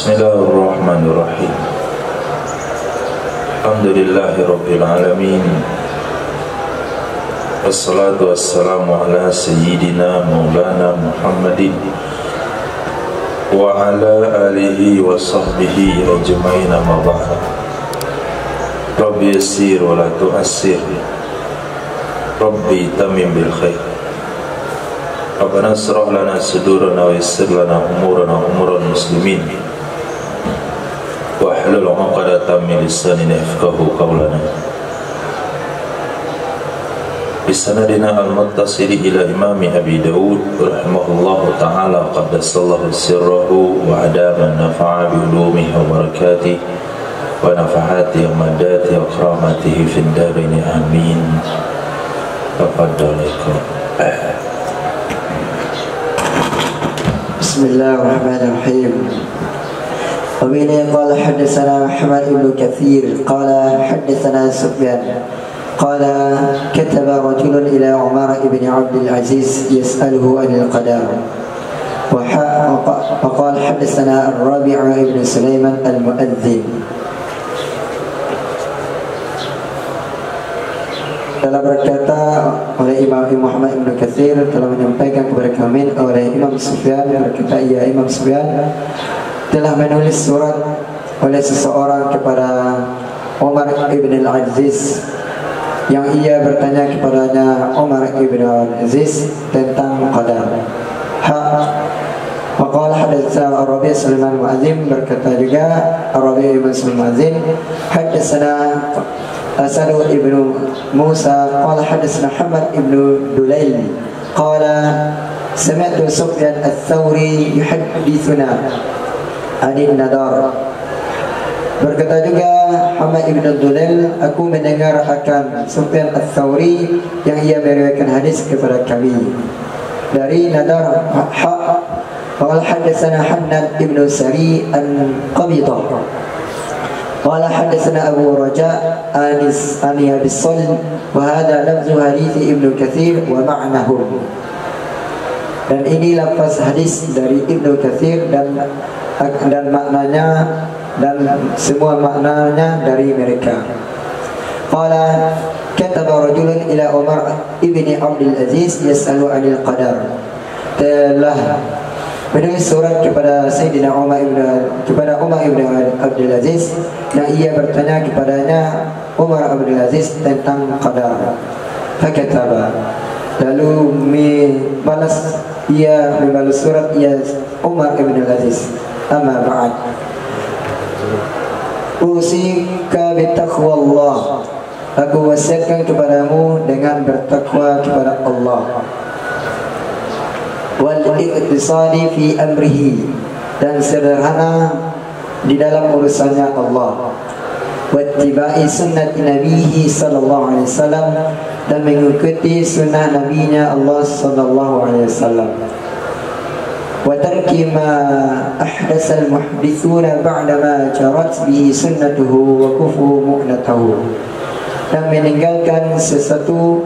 Bismillahirrahmanirrahim. Alhamdulillahirabbil alamin. Wassalatu wassalamu ala sayyidina maulana Muhammadin wa ala alihi wa sahbihi ajmain, amma ba'd. Rabbi yassir wa la tu'assir, Rabbi tamim bil khair. Rabbana shrah lana sudurana wa yassir lana umuran muslimin wa hlul 'uqdatam min lisani yafqahu qawlana. Bisanadina al-muttasil ila imami Abi Dawud rahimahullahu ta'ala qaddasallahu sirrahu wa adama nafa'a bi ulumihi wa barakatihi wa nafahati amadati wa karamatihi fid darini amin. Tafadhalakum. Bismillahirrahmanirrahim. Wabihi qala haddatsana Muhammad ibn Katsir qala haddatsana Sufyan qala kataba rajulun ila Umar ibn Abdul Aziz yas'aluhu 'anil qadar wa qala haddatsana Ar-Rabi' ibn Sulaiman al-Mu'adzin. Telah berkata oleh Imam Muhammad ibn Katsir, telah menyampaikan kepada kami oleh Imam Sufyan, berkata ia Imam Sufyan telah menulis surat oleh seseorang kepada Umar ibn al-Aziz yang ia bertanya kepadanya Umar ibn al-Aziz tentang qadar. Faqala hadatsana Ar-Rabi' Sulaiman Mu'adzin, berkata juga Ar-Rabi' ibn Sulaiman Mu'adzin hadatsana Asad ibn Musa qala hadatsana Muhammad ibn Dulail qala sami'tu Sufyan ats-Tsauri yuhadditsuna 'anil nadar. Berkata juga Muhammad ibn Dulail, aku mendengar akan Sufyan ats-Tsauri yang ia meriwayatkan hadis kepada kami dari nadar. Qala hadatsana Hannad ibn Sari an-Qabidah qala hadatsana Abu Raja ani Abisal wa hadha lafzu hadits Ibnu Katsir wa ma'nahu. Dan ini lafaz hadis dari Ibnu Katsir dan maknanya dan semua maknanya dari mereka. Qala kataba rajulun ila Umar ibni Abdul Aziz yas'alu 'anil qadar. Telah menulis surat kepada Sayyidina Umar ibn Abdul Aziz yang ia bertanya kepadanya Umar Abdul Aziz tentang qadar. Fakataba, lalu membalas surat ia Umar ibn Aziz, amma ba'd, usika bitaqwallah, aku wasiatkan kepadamu dengan bertakwa kepada Allah, wal iqtisadi fi amrihi, dan sederhana di dalam urusannya Allah, wattiba'i sunnati nabihi sallallahu alaihi wasallam, dan mengikuti sunnah nabinya Allah sallallahu alaihi wasallam, wa tarki ma ahdatsa al-muhdithuna ba'da ma jarat bihi sunnatuhu wa kufu mu'natahu, dan meninggalkan sesuatu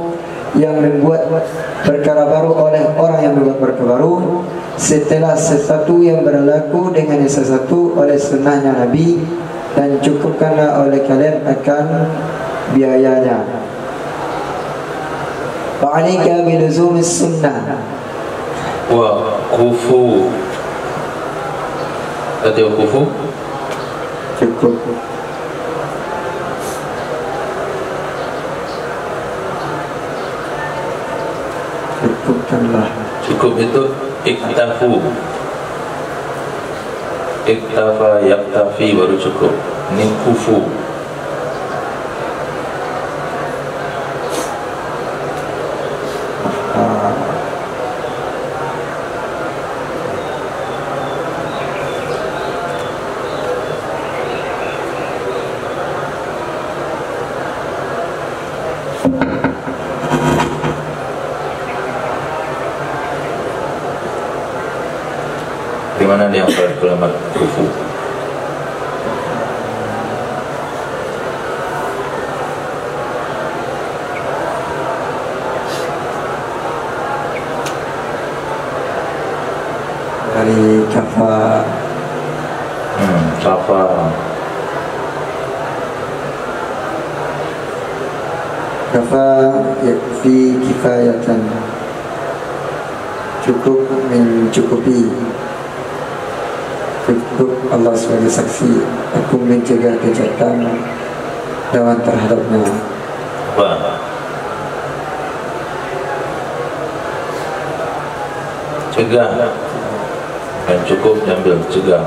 yang membuat perkara baru oleh orang yang membuat perkara baru setelah sesuatu yang berlaku dengan sesuatu oleh sunnahnya Nabi, dan cukupkanlah oleh kalian akan biayanya. Fa'alika biluzumis sunnah Wa kufu. Tadi wa kufu cukup. Cukupkanlah. Cukup itu iktafu. Iktafa yaktafi baru cukup. Ini kufu. Di mana yang berkalimat kufu? Dari kafa Kafa. Kafa yakfi kifayatan, cukup mencukupi. Cukup Allah sebagai saksi, aku mencegah kejahatan lawan terhadapnya. Apa? Cegah. Dan cukup diambil cegah.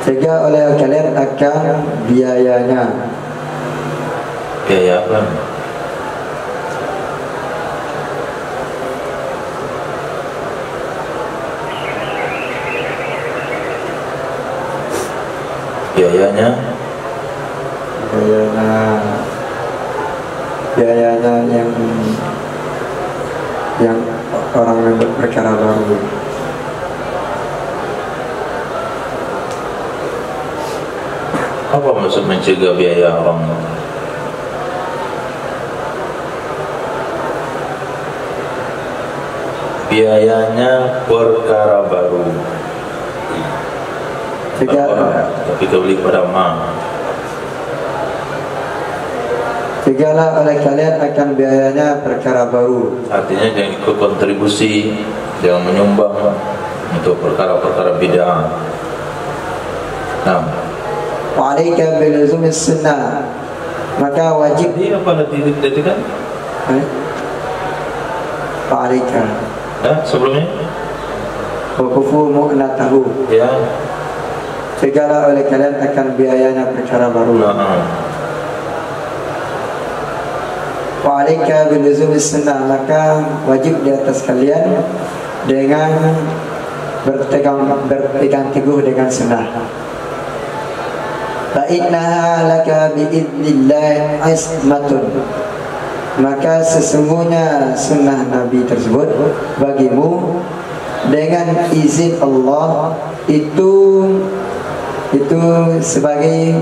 Cegah oleh kalian akan biayanya. Biaya apa? Biayanya yang orang yang berperkara baru. apa maksud mencegah biaya orang? Biayanya perkara baru. Tapi kebeli pada ma. Segala oleh kalian akan biayanya perkara baru. Artinya jangan ikut kontribusi, jangan menyumbang untuk perkara-perkara bid'ah. Nah, Wa 'alaika biluzumis sunnah. Maka wajib jadi apa tadi kan? Wa 'alaika. Sebelumnya? Wa kufu mu'natahu. Ya. Segala oleh kalian akan biayanya perkara baru. Wa 'alaika biluzumis sunnah. Maka wajib di atas kalian dengan berpegang teguh dengan sunnah. Fa innaha laka biidznillah ismatun. Maka sesungguhnya sunnah Nabi tersebut bagimu dengan izin Allah itu sebagai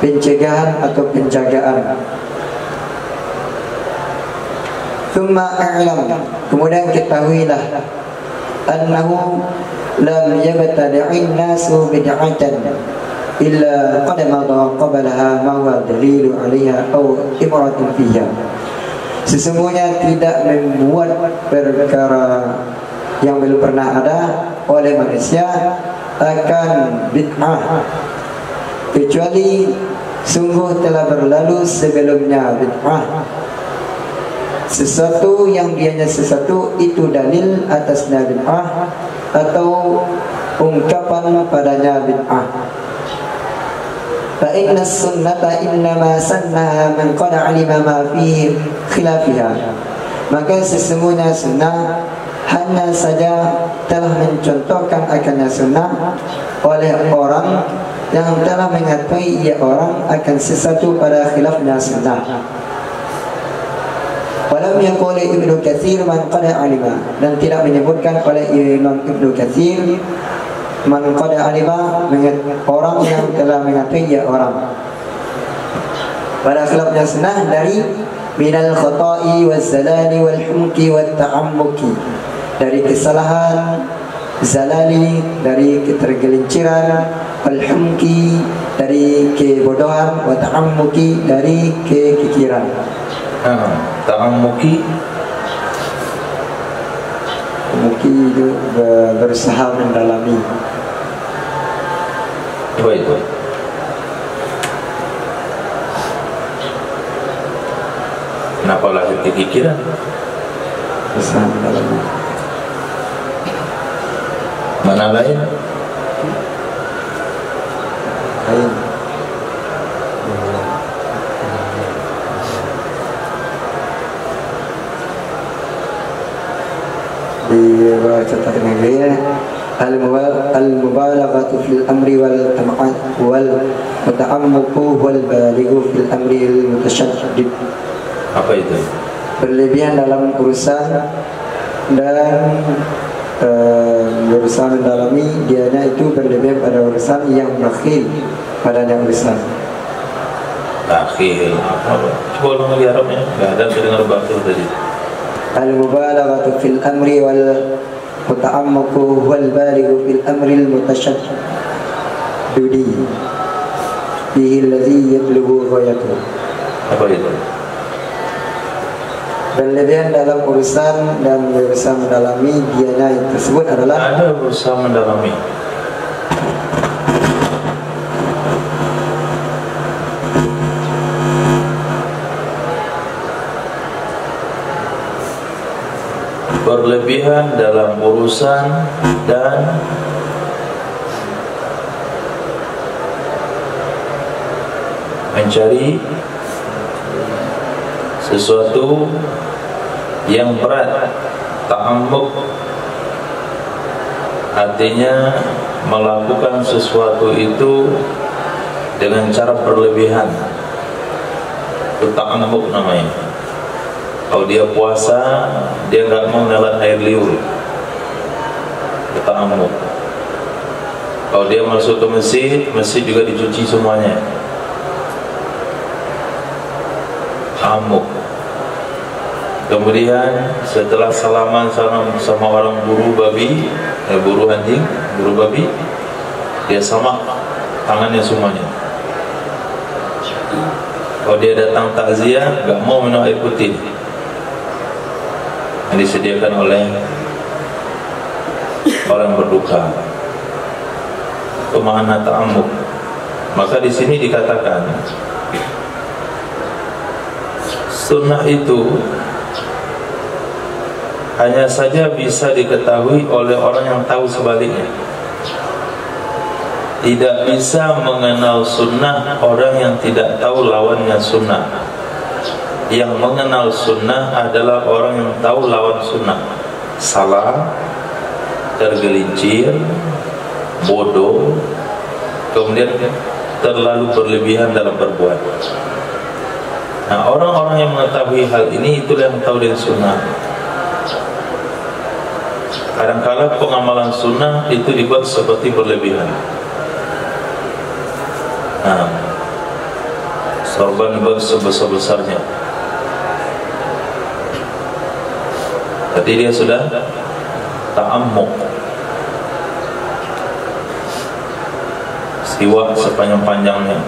pencegahan atau penjagaan. Thumma a'lam, kemudian ketahuilah annahu lam yabtadi'in nasu bid'atan illa qad madha qablaha ma huwa dalilu 'alaiha aw ibratun fiha. Sesungguhnya tidak membuat perkara yang belum pernah ada oleh manusia akan bid'ah, kecuali sungguh telah berlalu sebelumnya bid'ah. Sesuatu yang dianya sesuatu itu dalil atasnya bid'ah atau ungkapan padanya bid'ah. Fa inna sunnata innama sannaha man qad 'alima ma fihi khilafiha. Maka sesungguhnya sunnah hanya saja telah mencontohkan akannya sunnah oleh orang yang telah mengetahui ia orang akan sesuatu pada khilafnya sunnah. Walam yaqul Ibnu Katsir man qad 'alima, dan tidak menyebutkan oleh Imam Ibnu Katsir man qad 'alima, orang yang telah mengetahui ia orang pada khilafnya sunnah dari minal khata'i waz zalali wal humki wat ta'ammuki, dari kesalahan, zalali dari ketergelinciran, wal humki dari kebodohan, wa ta'ammuki dari kekikiran. Ta'ammuki itu berusaha mendalami. Apa itu? Kenapa lahir kekikiran? Berusaha mendalami. Mana lain? Lain. Di bawah catatan negeri, al-mubalaghatu fil amri wal ta'ammuqu wal balighu fil amri al-mutashaddid. Apa itu? Berlebihan dalam urusan dan berusaha mendalami, dianya itu berlebihan pada urusan yang bakhil padanya urusan. Bakhil apa? Coba ulang lagi Arabnya. Enggak ada dengar bakhil tadi. Al-mubalaghatu fil amri wal Muta'ammaku wal balighu fil amril mutashaddidi bihi alladhi yablughu ghayatuhu. Apa itu? Berlebihan dalam urusan dan berusaha mendalami dianya tersebut adalah ada berusaha mendalami. Berlebihan dalam urusan dan mencari sesuatu yang berat. Ta'ammuk artinya melakukan sesuatu itu dengan cara berlebihan. Itu ta'ammuk namanya. Kalau dia puasa, dia nggak mau nelan air liur, itu ta'ammuk. Kalau dia masuk ke masjid, masjid juga dicuci semuanya, ta'ammuk. Kemudian setelah salaman sama orang buru babi, buru anjing, buru babi, dia samak tangannya semuanya. Kalau dia datang takziah, nggak mau minum air putih yang disediakan oleh orang berduka. Itu makna ta'ammuk. Maka di sini dikatakan sunnah itu hanya saja bisa diketahui oleh orang yang tahu sebaliknya. Tidak bisa mengenal sunnah orang yang tidak tahu lawannya sunnah. Yang mengenal sunnah adalah orang yang tahu lawan sunnah. Salah, tergelincir, bodoh, kemudian terlalu berlebihan dalam berbuat. Nah, orang-orang yang mengetahui hal ini itulah yang tahu dengan sunnah. Kadang-kadang pengamalan sunnah itu dibuat seperti berlebihan. Nah, sorban dibuat sebesar-besarnya. Jadi dia sudah ta'ammuk. Siwak sepanjang-panjangnya,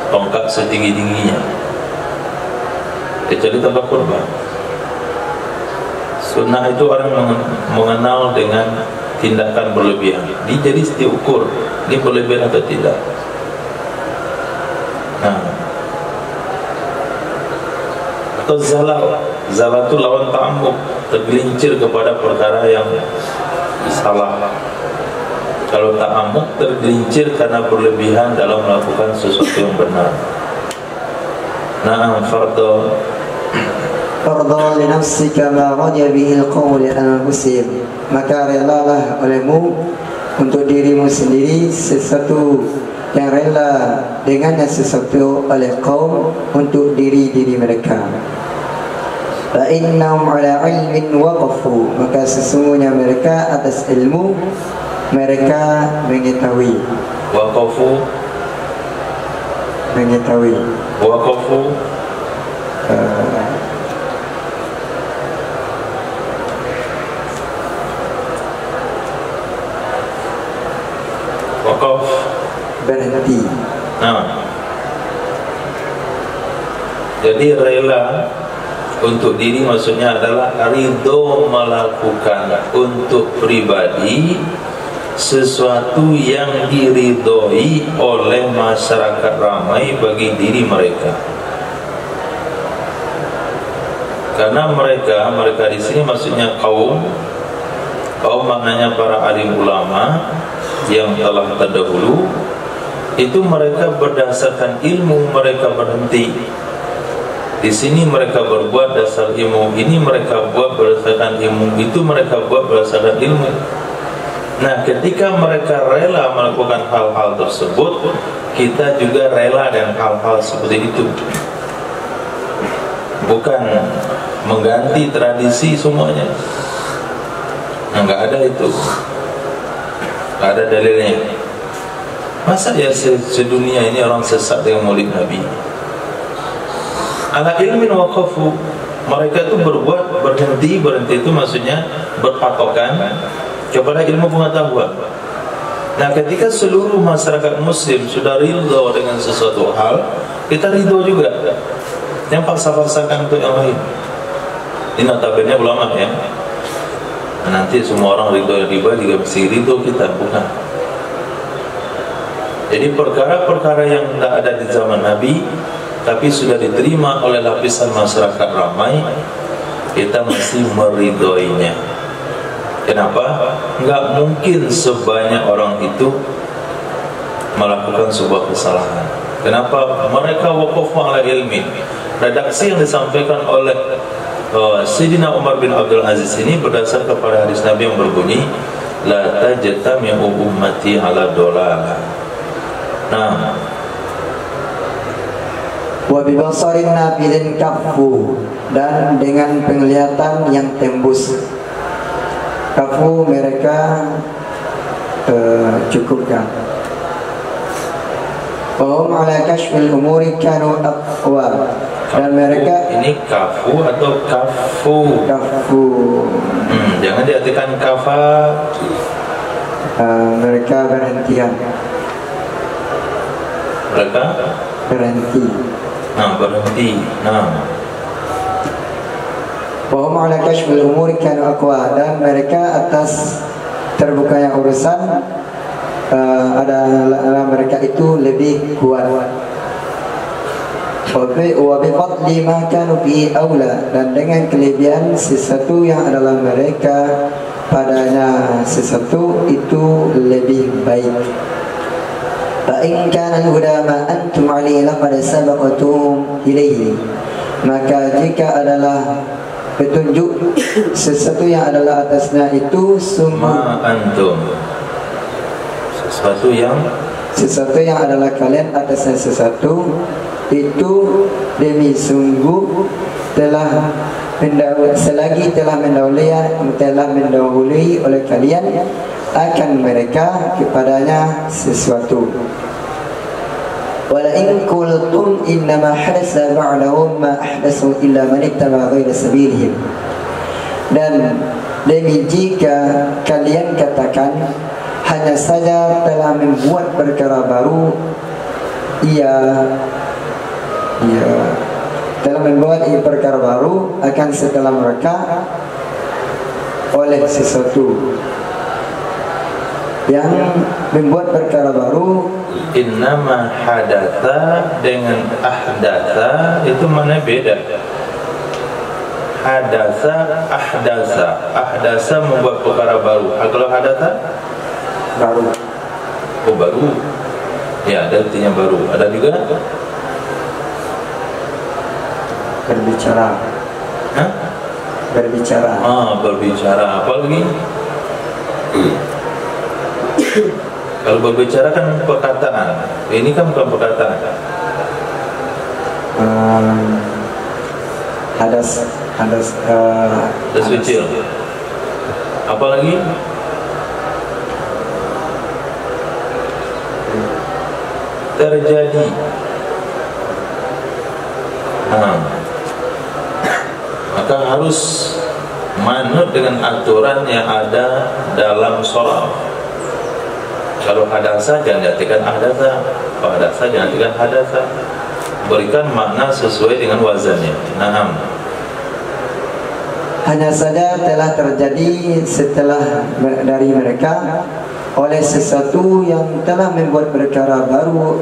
tongkat setinggi-tingginya, kecuali tempat kurban. Sunnah itu orang mengenal dengan tindakan berlebihan. Dia jadi diukur, ini berlebihan atau tidak. Nah, atau zalal itu lawan ta'ammuk, tergelincir kepada perkara yang salah. Kalau ta'ammuk tergelincir karena berlebihan dalam melakukan sesuatu yang benar. Nah, fardhu li nafsika ma radiya bihi al-qawl al-muslim. Maka relalah olehmu untuk dirimu sendiri sesuatu yang rela dengannya sesuatu oleh kaum untuk diri-diri mereka. Fa innahum ala ilmin waqafu. Maka sesungguhnya mereka atas ilmu mereka mengetahui. Waqafu, mengetahui. Waqafu waqaf, berhenti. Nah, jadi rela untuk diri maksudnya adalah ridho melakukan untuk pribadi sesuatu yang diridhoi oleh masyarakat ramai bagi diri mereka. Karena mereka di sini maksudnya kaum maknanya para alim ulama yang telah terdahulu. Itu mereka berdasarkan ilmu mereka berhenti. Di sini mereka berbuat dasar ilmu, ini mereka buat berdasarkan ilmu, itu mereka buat berdasarkan ilmu. Nah, ketika mereka rela melakukan hal-hal tersebut, kita juga rela dengan hal-hal seperti itu. Bukan mengganti tradisi semuanya. Nah, nggak ada itu, nggak ada dalilnya. Masa ya sedunia ini orang sesat dengan maulid Nabi? Ala ilmin waqafu, mereka itu berbuat berhenti itu maksudnya berpatokan kepada ilmu pengetahuan. Nah, ketika seluruh masyarakat muslim sudah ridho dengan sesuatu hal, kita ridho juga. Yang paksa-paksakan untuk yang lain. Ini notabene ulama ya. Nah, nanti semua orang ridho yang riba juga mesti ridho kita, bukan. Jadi perkara-perkara yang tidak ada di zaman Nabi tapi sudah diterima oleh lapisan masyarakat ramai, kita mesti meridhoinya. Kenapa? Enggak mungkin sebanyak orang itu melakukan sebuah kesalahan. Kenapa? Mereka waqafu ala ilmi. Redaksi yang disampaikan oleh Sayyidina Umar bin Abdul Aziz ini berdasar kepada hadis Nabi yang berbunyi, la tajtami'u ummati ala dolalah. Nah, wa bibasarin nafidin kafu, dan dengan penglihatan yang tembus. Kafu mereka cukupkan. Wahum ala kashfil umuri kanu aqwa, dan mereka ini kafu atau kafu? Kafu. Jangan diartikan kafa. Mereka berhentian. Mereka berhenti. Nah, berhenti. Nah. Wahum ala kashfil umuri kanu aqwa, dan mereka atas terbukanya urusan adalah mereka itu lebih kuat. Wa bi fadli ma kanu bi aula, dan dengan kelebihan sesuatu yang adalah mereka padanya sesuatu itu lebih baik. Fa in kana al-huda ma antum alayhi laqad sabaqtum ilayhi, maka jika adalah petunjuk sesuatu yang adalah atasnya itu sungguh ma antum, sesuatu yang adalah kalian atasnya sesuatu itu demi sungguh telah selagi telah mendahului oleh kalian akan mereka kepadanya sesuatu. Wala in qultum innama hadasa ba'dahum ma ahdasu illa man ittaba ghayra sabilihim, dan demi jika kalian katakan hanya saja telah membuat perkara baru, ia telah membuat perkara baru akan setelah mereka oleh sesuatu yang membuat perkara baru. Innama hadatha dengan ahdatha itu mana beda? Hadatha, ahdasa membuat perkara baru. Kalau hadatha Baru. Oh, baru. Ya, ada artinya baru. Ada juga Berbicara. Hah? Berbicara. Berbicara. Apa lagi? Kalau berbicara kan perkataan. Ini kan bukan perkataan. Hadas kecil. Apa lagi? Terjadi. Maka harus manut dengan aturan yang ada dalam sharaf. Kalau hadasa jangan diartikan ahdasa, kalau hadasa jangan diartikan hadasa. Berikan makna sesuai dengan wazannya. Naam. Hanya saja telah terjadi setelah dari mereka oleh sesuatu yang telah membuat perkara baru,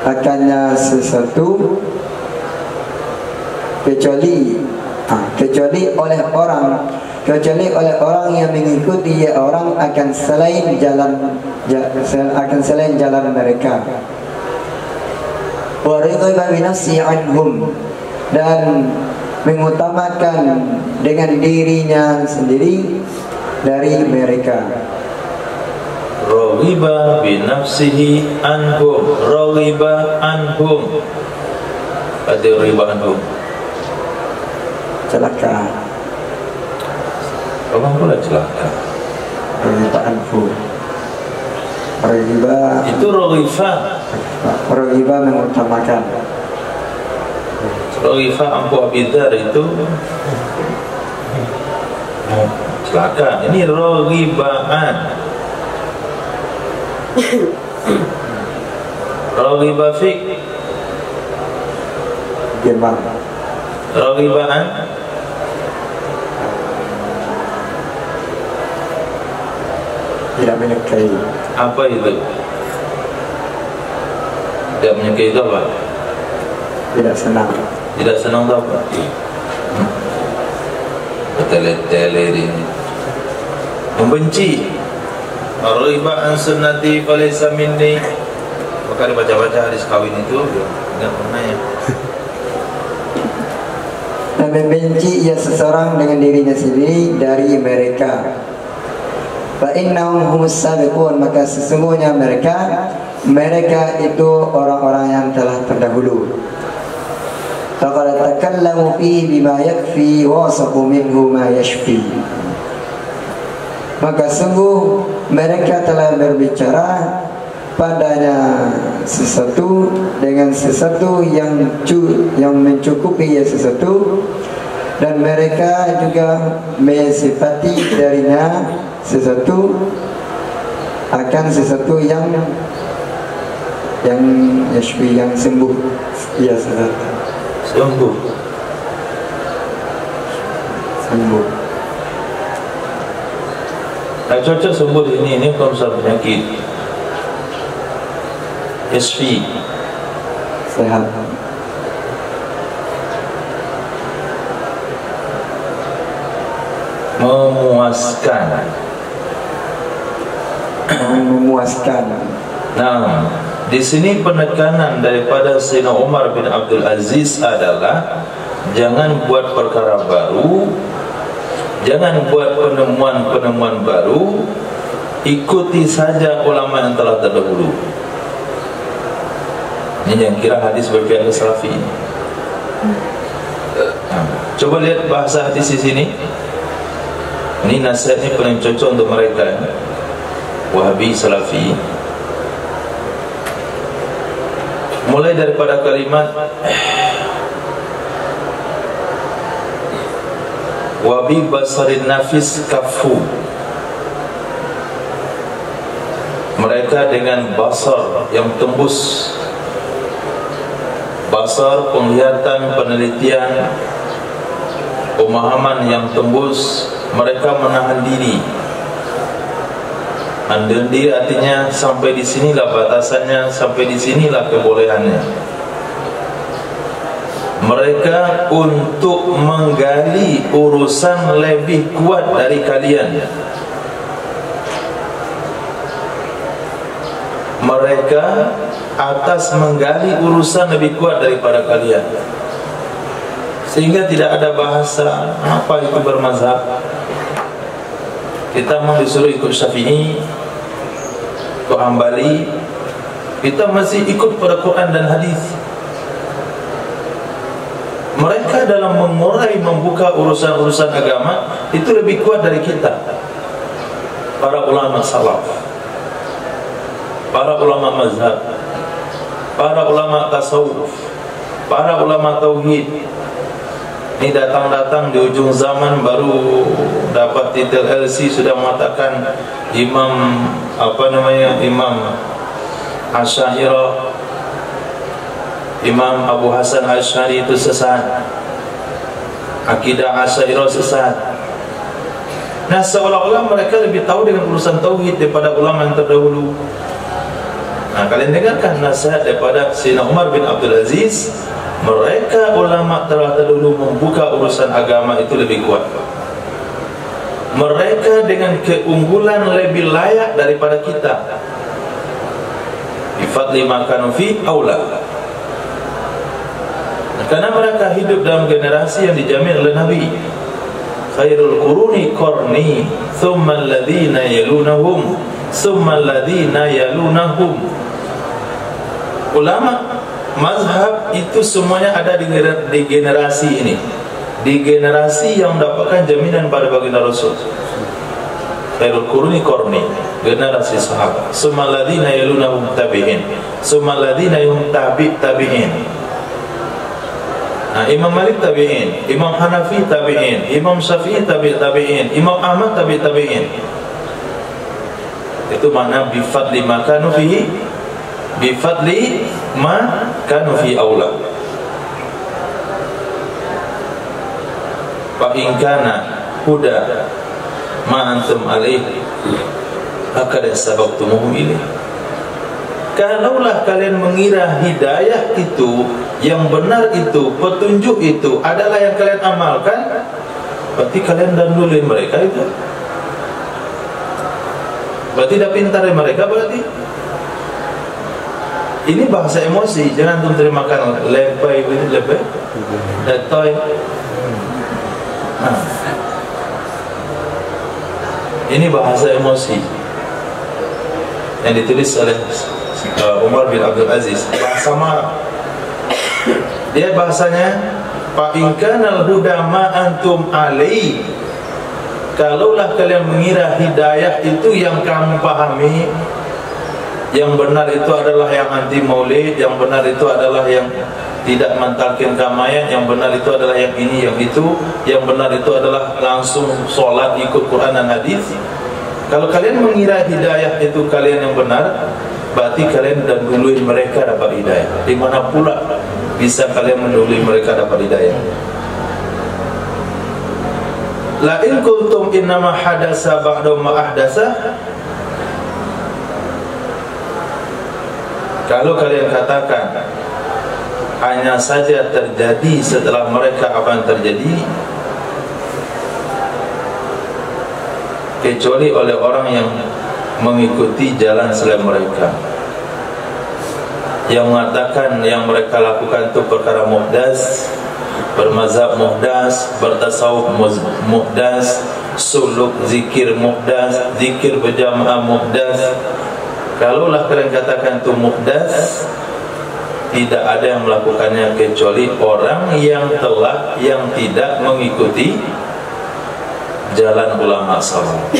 makanya sesuatu kecuali oleh orang yang mengikuti orang akan selain jalan mereka. Wa ridha bi nafsi anhum, dan mengutamakan dengan dirinya sendiri dari mereka. Raghiba bi nafsihi anhum, raghiba anhum. Ada riba anhum. Celaka. Orang pula celaka. Raghiba anhum. Raghiba. Itu raghifa. Raghiba mengutamakan. Raghifa Abu Abidar itu celaka. Ini raghibaan. Raghiba fik. Gemar. Raghibaan tidak menyukai. apa itu? Tidak menyukai itu apa? Tidak senang. Tidak senang itu apa? Tele-tele ini. Membenci. Raghibaan sunnati falaysa minni. Maka dibaca-baca hadis kawin itu enggak pernah ya. Dan membenci ia seseorang dengan dirinya sendiri dari mereka. Fa innahum humus sabiqun, maka sesungguhnya mereka itu orang-orang yang telah terdahulu. Faqad takallamu fihi bima yakfi wa wasafu minhu ma yashfi. Maka sungguh mereka telah berbicara padanya sesuatu dengan sesuatu yang mencukupi ya sesuatu, dan mereka juga mensifati darinya sesuatu akan sesuatu yang yashfi, yang sembuh ya sesuatu Sembuh. Nah, cocok sembuh ini kalau misalnya penyakit yashfi, sehat, memuaskan. Nah, di sini penekanan daripada Sayyidina Umar bin Abdul Aziz adalah jangan buat perkara baru, jangan buat penemuan-penemuan baru, ikuti saja ulama yang telah terdahulu. Ini yang kira hadis berpihak ke Salafi. Coba lihat bahasa hadis di sini. Ini nasihatnya paling cocok untuk mereka Wahabi Salafi. Mulai daripada kalimat wabi basarin nafis kafu. Mereka dengan basar yang tembus, basar penglihatan, penelitian, pemahaman yang tembus, mereka menahan diri. Menahan diri artinya sampai di sinilah batasannya, sampai di sinilah kebolehannya. Mereka untuk menggali urusan lebih kuat dari kalian. Mereka atas menggali urusan lebih kuat daripada kalian, sehingga tidak ada bahasa apa itu bermazhab. Kita mau disuruh ikut Syafi'i, ikut Hambali, kita masih ikut pada Quran dan hadis. Mereka dalam mengurai, membuka urusan-urusan agama itu lebih kuat dari kita. Para ulama salaf, para ulama mazhab, para ulama tasawuf, para ulama tauhid. Ini datang-datang di ujung zaman baru dapat titel LC, sudah mengatakan Imam Imam Asy'ariyah, Imam Abu Hasan Asy'ari itu sesat, akidah Asy'ariyah sesat. Nah, seolah-olah mereka lebih tahu dengan urusan tauhid daripada ulama yang terdahulu. Nah, kalian dengarkan nasihat daripada Sayyidina Umar bin Abdul Aziz. Mereka ulama telah terdahulu membuka urusan agama itu lebih kuat. Mereka dengan keunggulan lebih layak daripada kita. Bifadli makanu fi aula. Karena mereka hidup dalam generasi yang dijamin oleh Nabi. Khairul quruni qarni, thumma alladhina yalunahum, thumma alladhina yalunahum. Ulama mazhab itu semuanya ada di generasi ini, di generasi yang mendapatkan jaminan pada baginda Rasul. Khairul quruni qarni, generasi sahabat. Summa alladziina yalunahum tabi'in, summa alladziina yum tabi'in. Nah, Imam Malik tabi'in, Imam Hanafi tabi'in, Imam Syafi'i tabi'in, Imam Ahmad tabi'in. Itu makna bi fadli ma kanu fihi, bi fadli ma kanu fi aula. Fa in kana huda ma antum alaihi akad sabaqtumuhu ilaih. Kalaulah kalian mengira hidayah itu, yang benar itu, petunjuk itu adalah yang kalian amalkan, berarti kalian dahului mereka itu. Berarti dah pintar mereka berarti. Ini bahasa emosi, jangan antum terimakan lebay begitu, lebay. Datoy. Ini bahasa emosi yang ditulis oleh Umar bin Abdul Aziz, bahasa marah. Dia bahasanya fa in kana al-huda ma antum alai. Kalaulah kalian mengira hidayah itu yang kamu pahami, yang benar itu adalah yang anti maulid, yang benar itu adalah yang tidak mentalkin kamayat, yang benar itu adalah yang ini, yang itu, yang benar itu adalah langsung sholat ikut Quran dan hadis. Kalau kalian mengira hidayah itu kalian yang benar, berarti kalian dahului mereka dapat hidayah. Di mana pula bisa kalian mendahului mereka dapat hidayah? La in kuntum innama hadasa ba'da ma ahdasa. Kalau kalian katakan hanya saja terjadi setelah mereka apa yang terjadi, kecuali oleh orang yang mengikuti jalan selain mereka, yang mengatakan yang mereka lakukan itu perkara muhdas, bermazhab muhdas, bertasawuf muhdas, suluk zikir muhdas, zikir berjamaah muhdas. Kalaulah kalian katakan itu muhdas, tidak ada yang melakukannya kecuali orang yang tidak mengikuti jalan ulama salaf.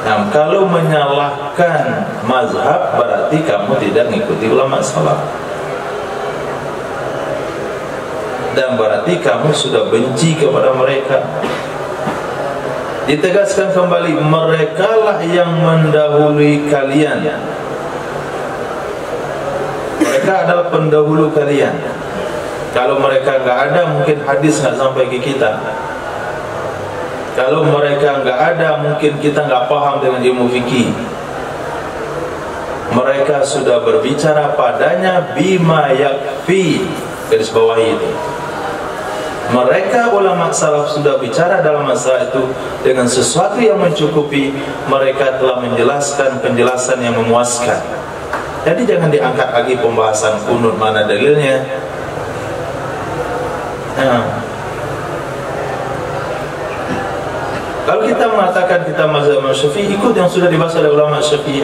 Nah, kalau menyalahkan mazhab berarti kamu tidak mengikuti ulama salaf, dan berarti kamu sudah benci kepada mereka. Ditegaskan kembali, merekalah yang mendahului kalian. Mereka adalah pendahulu kalian. Kalau mereka enggak ada, mungkin hadis enggak sampai ke kita. Kalau mereka enggak ada, mungkin kita enggak paham dengan ilmu fikih. Mereka sudah berbicara padanya bima yakfi, garis bawahi itu. Mereka ulama salaf sudah bicara dalam masalah itu dengan sesuatu yang mencukupi. Mereka telah menjelaskan penjelasan yang memuaskan. Jadi jangan diangkat lagi pembahasan kunut mana dalilnya. Kalau kita mengatakan kita mazhab Syafi'i, ikut yang sudah dibahas oleh ulama Syafi'i.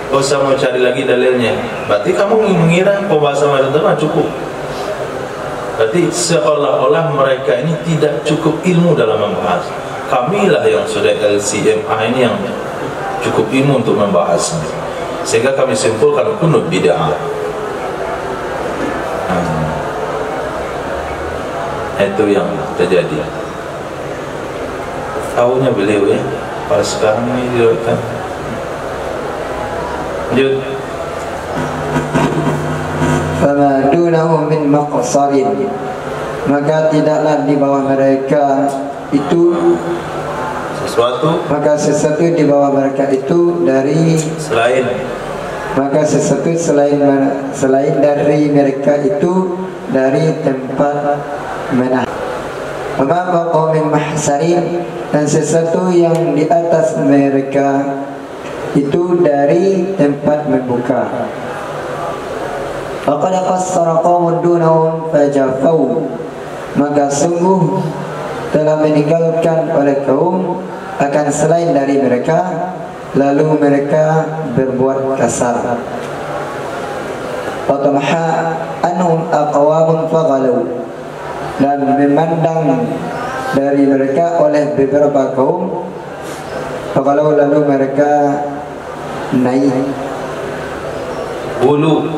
Gak usah mau cari lagi dalilnya. Berarti kamu mengira pembahasan mazhab itu cukup. Berarti seolah-olah mereka ini tidak cukup ilmu dalam membahas. Kamilah yang sudah LCMA ini yang cukup ilmu untuk membahasnya, sehingga kami simpulkan kunut bid'ah. Itu yang terjadi. Tahunya beliau ya, pada sekarang ini diriwayatkan. Lanjut. Fama dunahu min maqsarin, maka tidaklah di bawah mereka itu sesuatu, maka sesuatu di bawah mereka itu dari selain, maka sesuatu selain dari mereka itu dari tempat menah. Fama faqahu min mahsarin, dan sesuatu yang di atas mereka itu dari tempat membuka. Faqad qassara qaumun dunahum fajafau, maka sungguh telah meninggalkan oleh kaum akan selain dari mereka, lalu mereka berbuat kasar. Fatamaha anhum aqwamun faghalu, dan memandang dari mereka oleh beberapa kaum Kalau lalu mereka naik Bulu.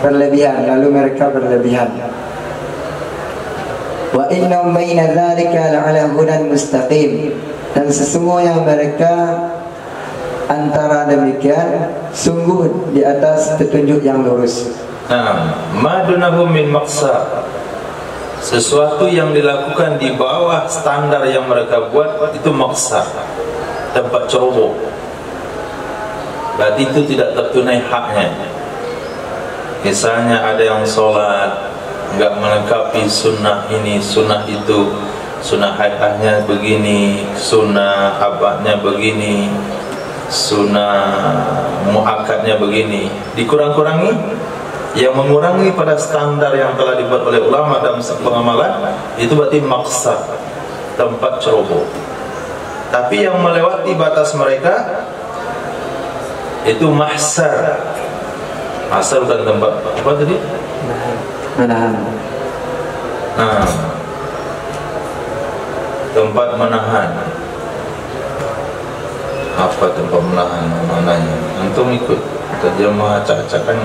berlebihan, lalu mereka berlebihan. Wa innahum baina dzalika la'ala hudan mustaqim, dan sesungguhnya mereka antara demikian sungguh di atas petunjuk yang lurus. Nah, madunahum min maqsar, sesuatu yang dilakukan di bawah standar yang mereka buat itu maqsar, tempat ceroboh. Berarti itu tidak tertunai haknya. Misalnya ada yang sholat enggak melengkapi sunnah ini, sunnah itu, sunnah haidahnya begini, sunnah abadnya begini, sunnah muakkadnya begini, dikurang-kurangi. Yang mengurangi pada standar yang telah dibuat oleh ulama dalam pengamalan, itu berarti maksad, tempat ceroboh. Tapi yang melewati batas mereka itu mahsar. Mahsar bukan tempat apa tadi? Menahan. Nah, tempat menahan. Apa tempat menahan maknanya? Antum ikut terjemah acak-acakan.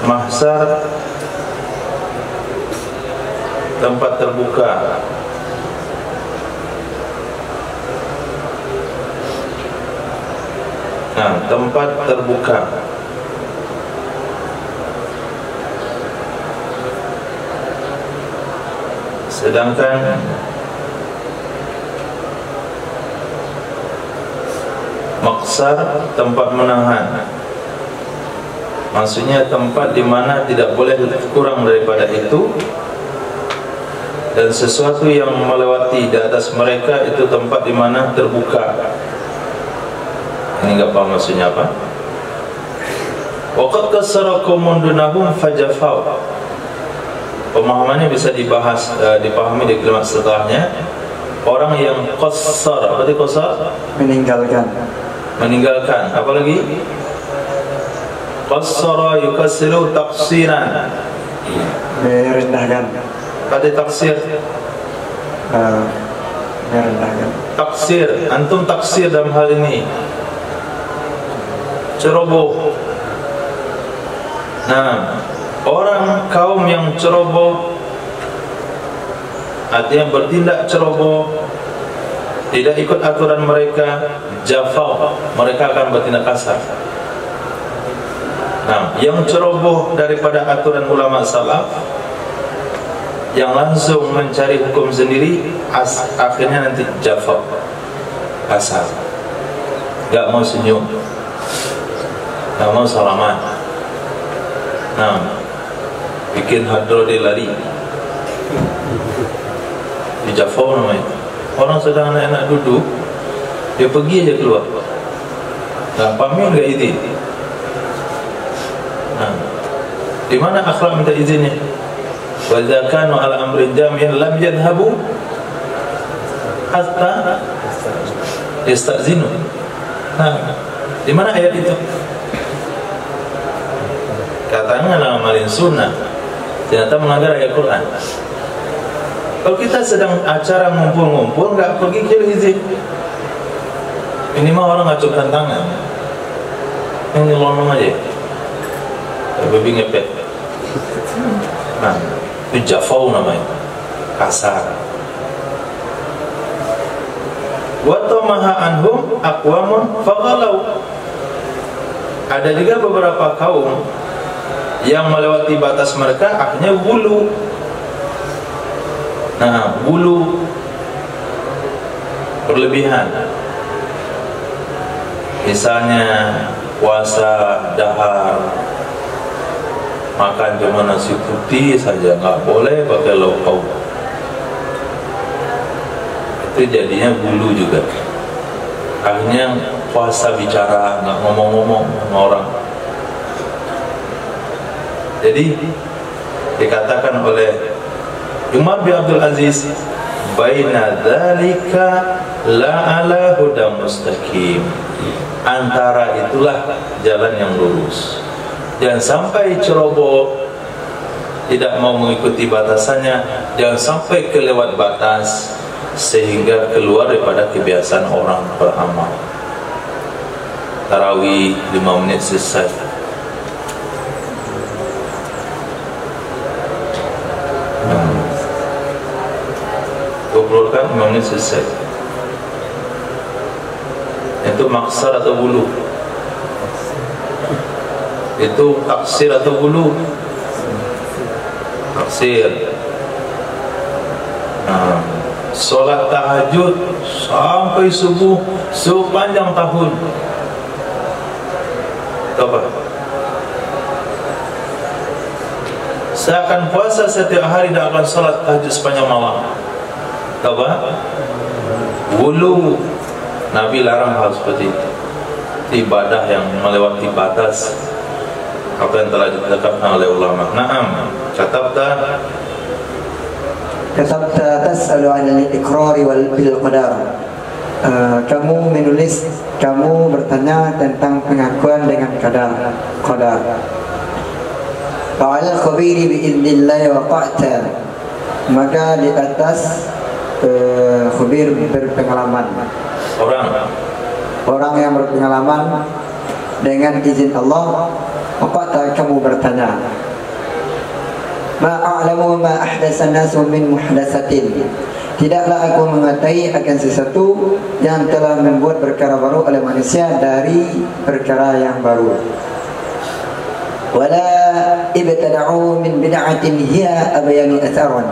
Mahsar, tempat terbuka. Nah, tempat terbuka. Sedangkan maksar, tempat menahan, maksudnya tempat di mana tidak boleh kurang daripada itu, dan sesuatu yang melewati di atas mereka itu tempat di mana terbuka. Ini enggak paham maksudnya apa? Waqad kasarakum dunahum fajafau. Pemahamannya bisa dibahas, dipahami di kalimat setelahnya. Orang yang qassar, apa itu qassar? Meninggalkan. Meninggalkan. Apalagi? Qassara yukassiru taqsiran, Merendahkan. kata taksir. Merendahkan. Taksir, antum taksir dalam hal ini ceroboh. Nah, orang kaum yang ceroboh, artinya bertindak ceroboh, tidak ikut aturan mereka, jafau, mereka akan bertindak kasar. Nah, yang ceroboh daripada aturan ulama salaf, yang langsung mencari hukum sendiri, akhirnya nanti jafau, kasar, gak mau senyum, gak mau salaman. Nah, bikin hadro dia lari, di jafau namanya. Orang sedang anak-anak duduk, dia pergi aja keluar. Nah, pamit gak izin. Nah, di mana akhlak minta izinnya? Wa idza kanu ala amrin jami'in lam yadhhabu hatta yastazinu. Nah, di mana ayat itu? Katanya ngamalin sunnah, ternyata melanggar ayat Quran. Kalau kita sedang acara ngumpul-ngumpul, nggak pergi kira izin. Ini mah orang ngacungkan tangan, yang nyelonong aja, babi ngepet. Nah, itu jafau namanya, kasar. Wa tamaha anhum aqwamun faghalau. Ada juga beberapa kaum yang melewati batas mereka, akhirnya bulu. Nah, bulu berlebihan. Misalnya puasa dahar, makan cuma nasi putih saja, nggak boleh pakai lauk. Itu jadinya bulu juga. Akhirnya puasa bicara, nggak ngomong-ngomong sama orang. Jadi dikatakan oleh Umar bin Abdul Aziz, baina dzalika la ala hudam mustaqim. Antara itulah jalan yang lurus. Jangan sampai ceroboh, tidak mau mengikuti batasannya, jangan sampai kelewat batas sehingga keluar daripada kebiasaan orang beramal. Tarawih 5 menit selesai. Kumpulkan 5 menit selesai. Itu maksar atau bulu? Itu taksir atau bulu? Taksir. Solat tahajud sampai subuh sepanjang tahun. Apa? Saya akan puasa setiap hari dan akan solat tahajud sepanjang malam. Apa? Wulu. Nabi larang hal seperti itu. Ibadah yang melewati batas apa yang telah ditetapkan oleh ulama. Naam, katabta tas'alu 'anil iqrar wal bil qadar. Kamu menulis, kamu bertanya tentang pengakuan dengan qadar. Fa'al khabiri bi idznillah waqa'ta. Maka di atas khabir berpengalaman. Orang yang berpengalaman dengan izin Allah, maka kamu bertanya. Ma a'lamu ma ahdatsan nasu min muhdatsatin. Tidaklah aku mengetahui akan sesuatu yang telah membuat perkara baru oleh manusia dari perkara yang baru. Wala ibtada'u min bid'atin hiya abyanu atharan.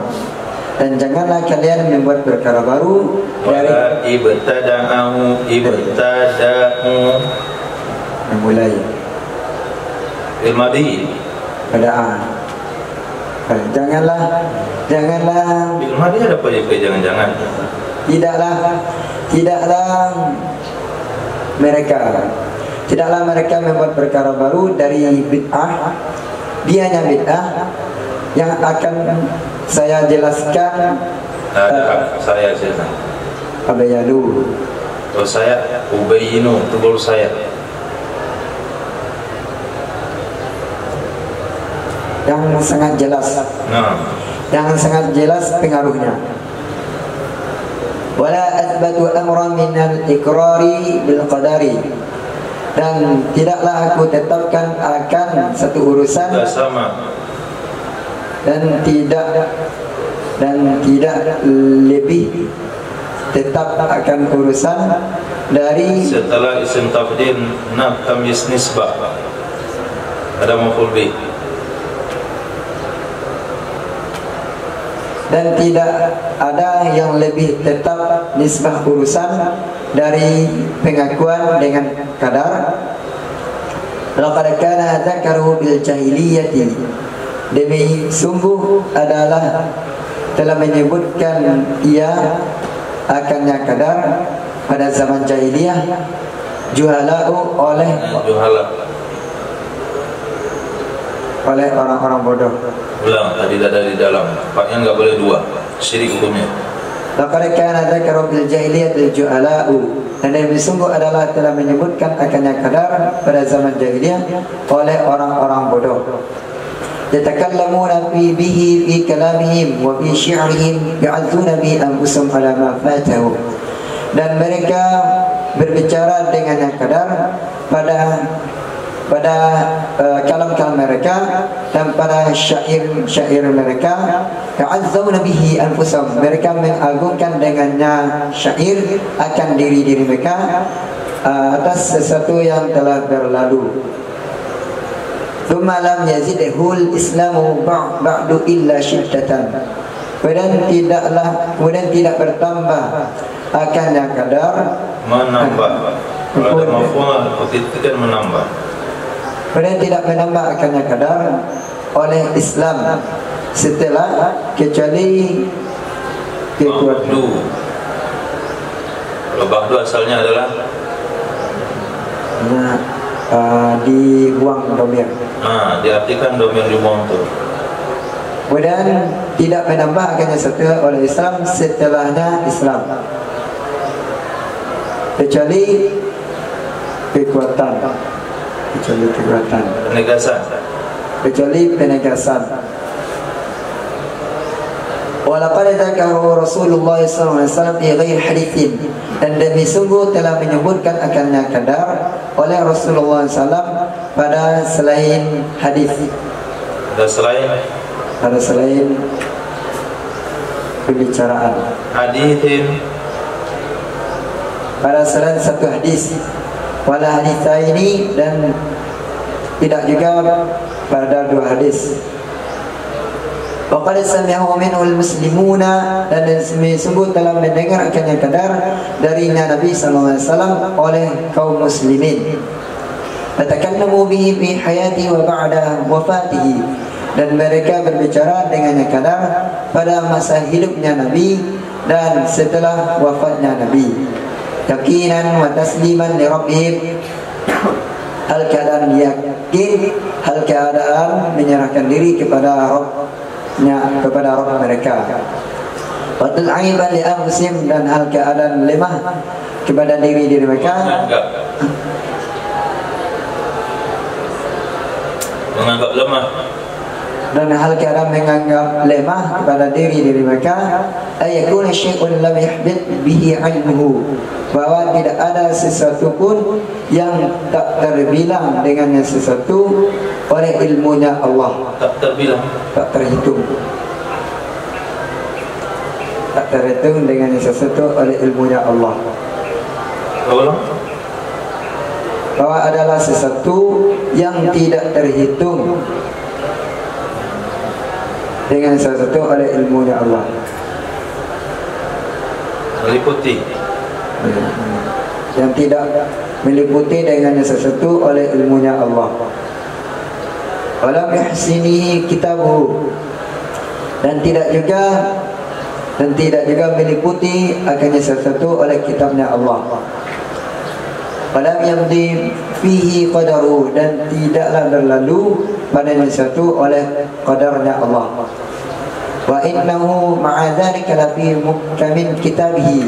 Dan janganlah kalian membuat perkara baru dari ibtada'u memulai ilmadi padaan. Janganlah ilmadi ada apa ya jangan-jangan tidaklah mereka membuat perkara baru dari bid'ah. Dianya bid'ah yang akan saya jelaskan. Saya abayadu. Oh, saya ubayinu, itu baru saya. Yang sangat jelas. Yang sangat jelas pengaruhnya. Wala athbatu amran minal iqrari bil qadari. Dan tidaklah aku tetapkan akan satu urusan sama. Dan tidak lebih tetap akan urusan dari setelah isim tafdil tamyiz nisbah ada maf'ul bih, dan tidak ada yang lebih tetap nisbah urusan dari pengakuan dengan qadar. Laqad kana dzakaru bil jahiliyati. Demi sungguh adalah telah menyebutkan ia akannya qadar pada zaman jahiliyah juhala'u oleh orang-orang bodoh. Ulang, tadi ada di dalam. Paknya enggak boleh dua. Syirik hukumnya. Laqad kana dzakaru bil jahiliyatil juhala'u. Dan demi sungguh adalah telah menyebutkan akannya qadar pada zaman jahiliyah oleh orang-orang bodoh. Yatakallamuna bihi fi kalamihim wa fi syi'rihim ya'azzuna bi anfusahum ala ma fatahu. Dan mereka berbicara dengan yang qadar pada kalam-kalam mereka dan pada syair mereka. Ya'azzuna bihi anfusahum. Mereka mengagungkan dengannya syair akan diri-diri mereka atas sesuatu yang telah berlalu. Thumma lam yazidhul islamu ba'du illa syiddatan. Kemudian tidak bertambah akannya qadar, menambah. Kalau ada maf'ul itu kan menambah. Kemudian tidak menambah akannya qadar oleh Islam setelah kecuali kekuatan. Kalau ba'du asalnya adalah dibuang domir. Diartikan domir dibuang tuh. Kemudian tidak menambah akannya satu oleh Islam setelahnya Islam, kecuali kekuatan, penegasan. Walaqad dzakarahu Rasulullah sallallahu alaihi wasallam fi ghairi haditsin, dan demi sungguh telah menyebutkan akannya kadar oleh Rasulullah SAW pada selain hadis, pada selain pembicaraan haditsin, pada selain satu hadis, wala haditha ini, dan tidak juga pada dua hadis. Waqad sami'ahu minhul muslimuna, dan sungguh telah mendengar akannya kadar darinya Nabi sallallahu alaihi wasallam oleh kaum muslimin. Fatakallamu bihi fi hayati wa ba'da wafatihi, dan mereka berbicara dengannya kadar pada masa hidupnya Nabi dan setelah wafatnya Nabi. Yaqinan wa tasliman li rabbihim, hal keadaan yakin, hal keadaan menyerahkan diri kepada Rabb mereka. Watul aiban li anfusihim, dan hal keadaan lemah kepada diri mereka, menganggap lemah, dan hal keadaan menganggap lemah kepada diri mereka. Ayakun syai'un lam yahbit bihi ilmuhu, bahwa tidak ada sesuatu pun yang tak terbilang dengannya sesuatu oleh ilmunya Allah. Tak terbilang, tak terhitung, tak terhitung dengannya sesuatu oleh ilmunya Allah. Bahwa adalah sesuatu yang tidak terhitung dengan sesuatu oleh ilmunya Allah, meliputi, yang tidak meliputi dengannya sesuatu oleh ilmunya Allah. Walam yahsinihi kitabuhu, dan tidak juga meliputi akannya sesuatu oleh kitabnya Allah. Walam yamdi fihi qadaruhu, dan tidaklah berlalu padanya sesuatu oleh qadarnya Allah. Wa innahu ma'a dzalika lafi muhkamin kitabihi,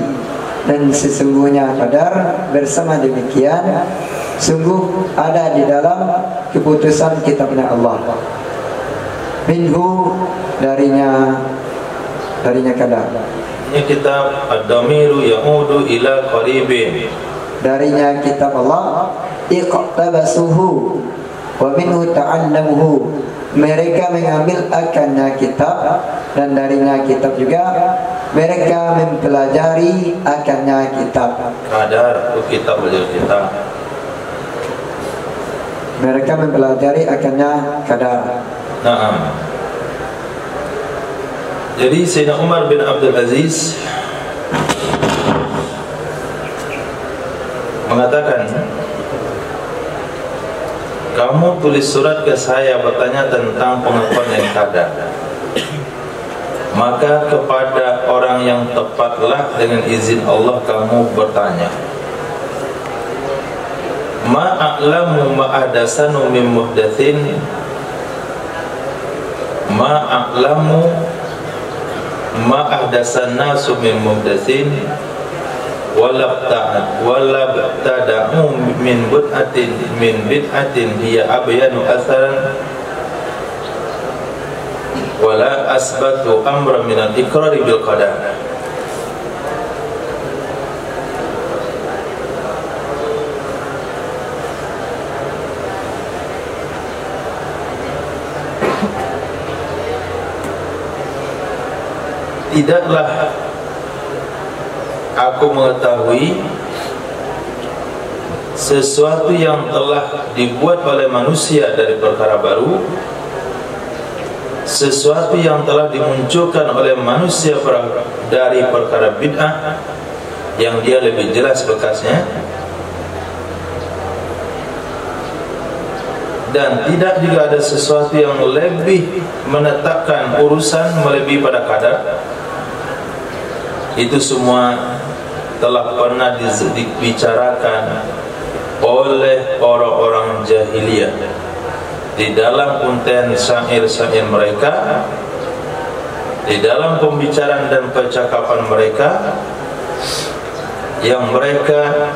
dan sesungguhnya qadar bersama demikian sungguh ada di dalam keputusan kitabnya Allah. Minhu, darinya qadar. Ini kitab ad-damiru ya'udu ila qaribin, darinya kitab Allah. Iqtabasuhu wa minhu ta'allamuhu, mereka mengambil akannya kitab, dan darinya kitab juga mereka mempelajari akannya kitab. Kadar itu kitab, belajar kitab. Mereka mempelajari akannya kadar. Naam. Jadi Sayyidina Umar bin Abdul Aziz mengatakan, kamu tulis surat ke saya bertanya tentang pengakuan yang kadar, maka kepada orang yang tepatlah dengan izin Allah kamu bertanya. Ma a'lamu ma ahdasanu min muhdatsin, ma a'lamu ma ahdasan nasu min muhdatsin, wala btada'u min bid'atin hiya abyanu atharan, wala asbatu amra min al-iqrari bil qadar. Tidaklah aku mengetahui sesuatu yang telah dibuat oleh manusia dari perkara baru, sesuatu yang telah dimunculkan oleh manusia dari perkara bid'ah yang dia lebih jelas bekasnya, dan tidak juga ada sesuatu yang lebih menetapkan urusan melebihi pada kadar. Itu semua telah pernah dibicarakan oleh orang-orang jahiliyah di dalam untaian syair-syair mereka di dalam pembicaraan dan percakapan mereka yang mereka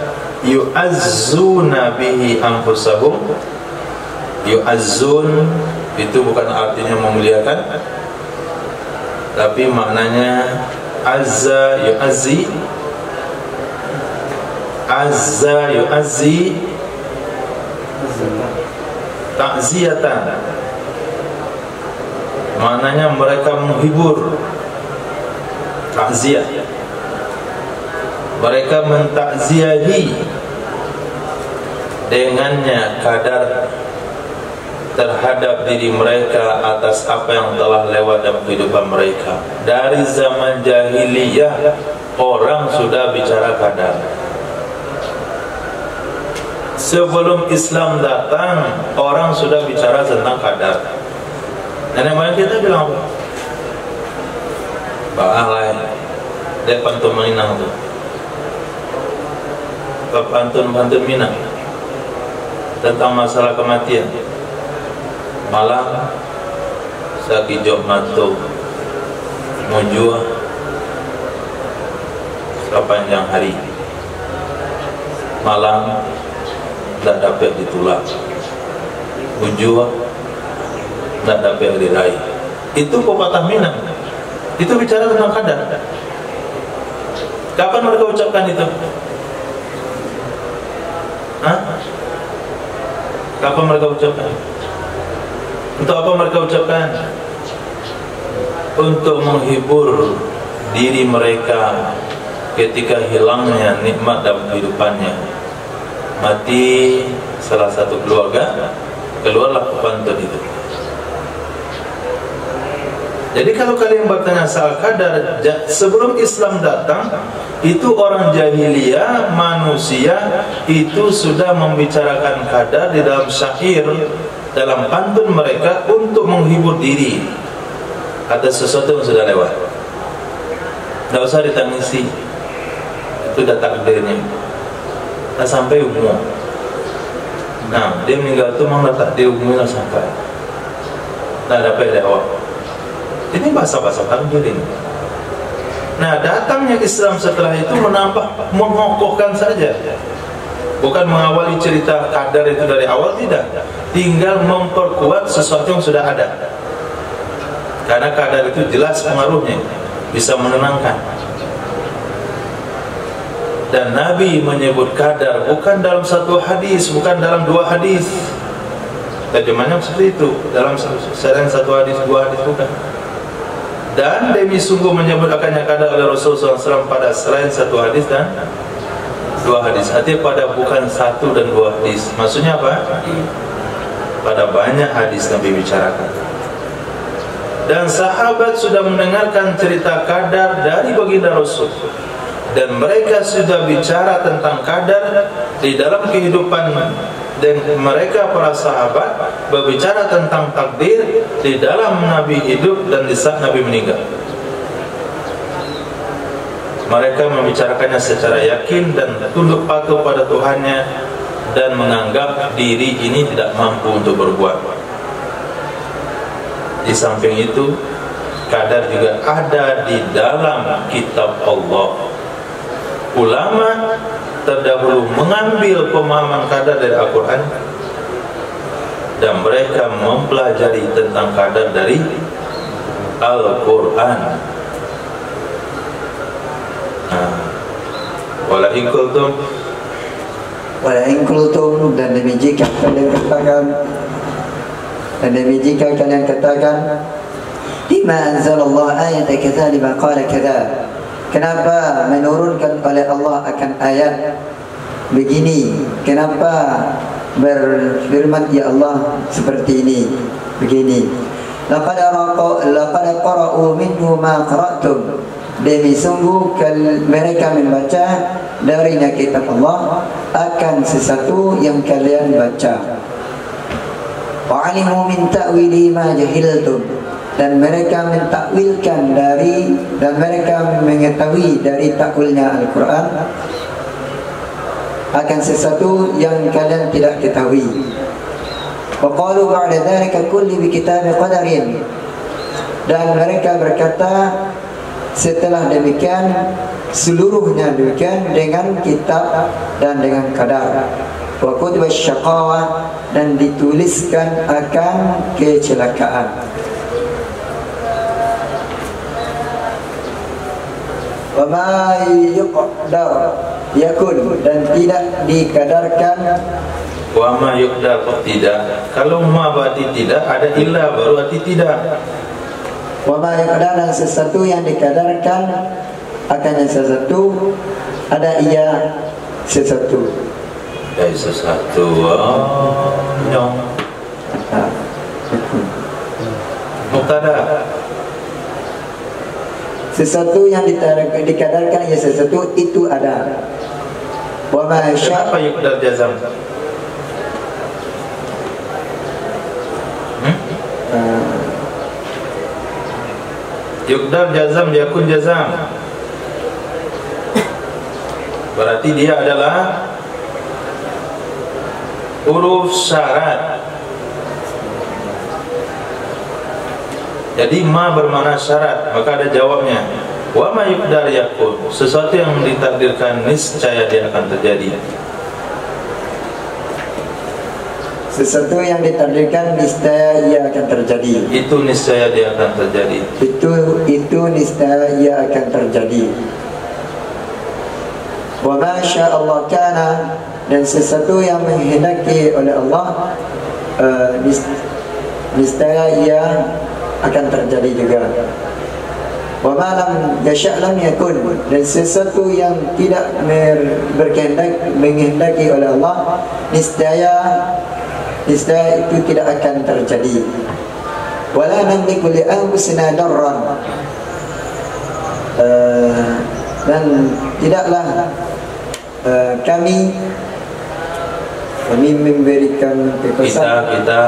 yu'azzuna bihi anfusahum. Yu'azzun itu bukan artinya memuliakan, tapi maknanya azza yu'azzi. Azza yu'azzi ta'ziyatan, maknanya mereka menghibur. Ta'ziyah, mereka mentakziahi dengannya kadar terhadap diri mereka atas apa yang telah lewat dalam kehidupan mereka. Dari zaman jahiliyah orang sudah bicara kadar. Sebelum Islam datang, orang sudah bicara tentang kadar. Nenek moyang kita bilang apa? Ba'alai dia pantun Minang tu, pantun Minang tentang masalah kematian. Malam sakijok matu mujua sepanjang hari. Malam tak dapat ditolak, ujua tak dapat diraih. Itu pepatah Minang. Itu bicara tentang kadar. Kapan mereka ucapkan itu? Hah? Kapan mereka ucapkan? Untuk apa mereka ucapkan? Untuk menghibur diri mereka ketika hilangnya nikmat dalam kehidupannya. Mati salah satu keluarga, keluarlah pepantun itu. Jadi kalau kalian bertanya soal kadar, sebelum Islam datang, itu orang jahiliyah, manusia itu sudah membicarakan kadar di dalam syair, dalam pantun mereka untuk menghibur diri atas sesuatu yang sudah lewat. Tidak usah ditangisi, itu dah takdirnya. Dah sampai umur. Nah, dia meninggal itu memang dah takdir umurnya sampai. Dah dapat lewat. Ini bahasa-bahasa takdir ini. Nah, datangnya Islam setelah itu menambah, mengokohkan saja. Bukan mengawali cerita kadar itu dari awal, tidak. Tinggal memperkuat sesuatu yang sudah ada. Karena kadar itu jelas pengaruhnya, bisa menenangkan. Dan Nabi menyebut kadar bukan dalam satu hadis, bukan dalam dua hadis. Terjemahnya seperti itu, dalam satu hadis, dua hadis, bukan. Dan demi sungguh menyebut akannya kadar oleh Rasulullah SAW pada selain satu hadis dan dua hadis. Artinya pada bukan satu dan dua hadis. Maksudnya apa? Pada banyak hadis Nabi bicarakan. Dan sahabat sudah mendengarkan cerita kadar dari baginda Rasul. Dan mereka sudah bicara tentang kadar di dalam kehidupan. Dan mereka para sahabat berbicara tentang takdir di dalam Nabi hidup dan di saat Nabi meninggal. Mereka membicarakannya secara yakin dan tunduk patuh pada Tuhannya dan menganggap diri ini tidak mampu untuk berbuat. Di samping itu, kadar juga ada di dalam kitab Allah. Ulama terdahulu mengambil pemahaman kadar dari Al-Quran dan mereka mempelajari tentang kadar dari Al-Quran. Wala in qultum, dan demi jika kalian katakan bima anzalallah ayat kadza lima qala kadza, kenapa menurunkan oleh Allah akan ayat begini, kenapa berfirman ya Allah seperti ini begini. Laqad qara'u minhu ma qara'tum, demi sungguh mereka membaca darinya kitab Allah akan sesuatu yang kalian baca. Wa'alimu min ta'wili ma jahiltum, dan mereka mentakwilkan dari, dan mereka mengetahui dari takwilnya Al-Quran akan sesuatu yang kalian tidak ketahui. Wa qalu ba'da dzalika kulli bi kitabi qadarin, Dan mereka berkata setelah demikian, seluruhnya demikian dengan kitab dan dengan qadar. Wa kutiba syaqawah, dan dituliskan akan kecelakaan. Wa ma yuqdar yakun, dan tidak dikadarkan. Wa ma yuqdar, tidak. Kalau ma berarti tidak, ada illa baru arti tidak. Wa ma yuqdar, dan sesuatu yang dikadarkan akannya sesuatu, ada ia sesuatu. Dari sesuatu. Nyong. Mubtada. Sesuatu yang dikadarkan ia sesuatu itu ada. Wa ma syaa. Apa yuqdar jazam? Yuqdar jazam, yakun jazam. Berarti dia adalah huruf syarat. Jadi ma bermakna syarat, maka ada jawabnya. Wa ma yuqdar yakun, sesuatu yang ditakdirkan niscaya dia akan terjadi. Sesuatu yang ditakdirkan niscaya ia akan terjadi. Itu niscaya dia akan terjadi. Itu niscaya ia akan terjadi. Wa ma syaa Allah kana, dan sesuatu yang menghendaki oleh Allah niscaya ia akan terjadi juga. Wa ma lam yasha' lam yakun, dan sesuatu yang tidak menghendaki oleh Allah niscaya itu tidak akan terjadi. Wala namliku li anfusina darran, dan tidaklah kami memberikan kekesan kita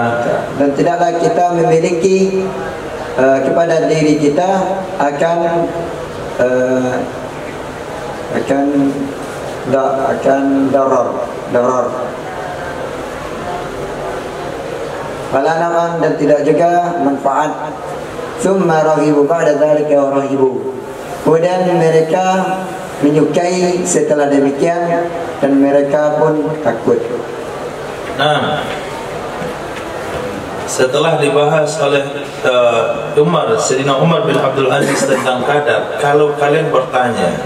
dan tidaklah kita memiliki kepada diri kita akan darar. Wala naf'an, dan tidak juga manfaat. Tsumma raghibu ba'da dzalika wa raghibu, kemudian mereka menyukai setelah demikian, dan mereka pun takut. Nah, setelah dibahas oleh Sayyidina Umar bin Abdul Aziz tentang qadar, kalau kalian bertanya,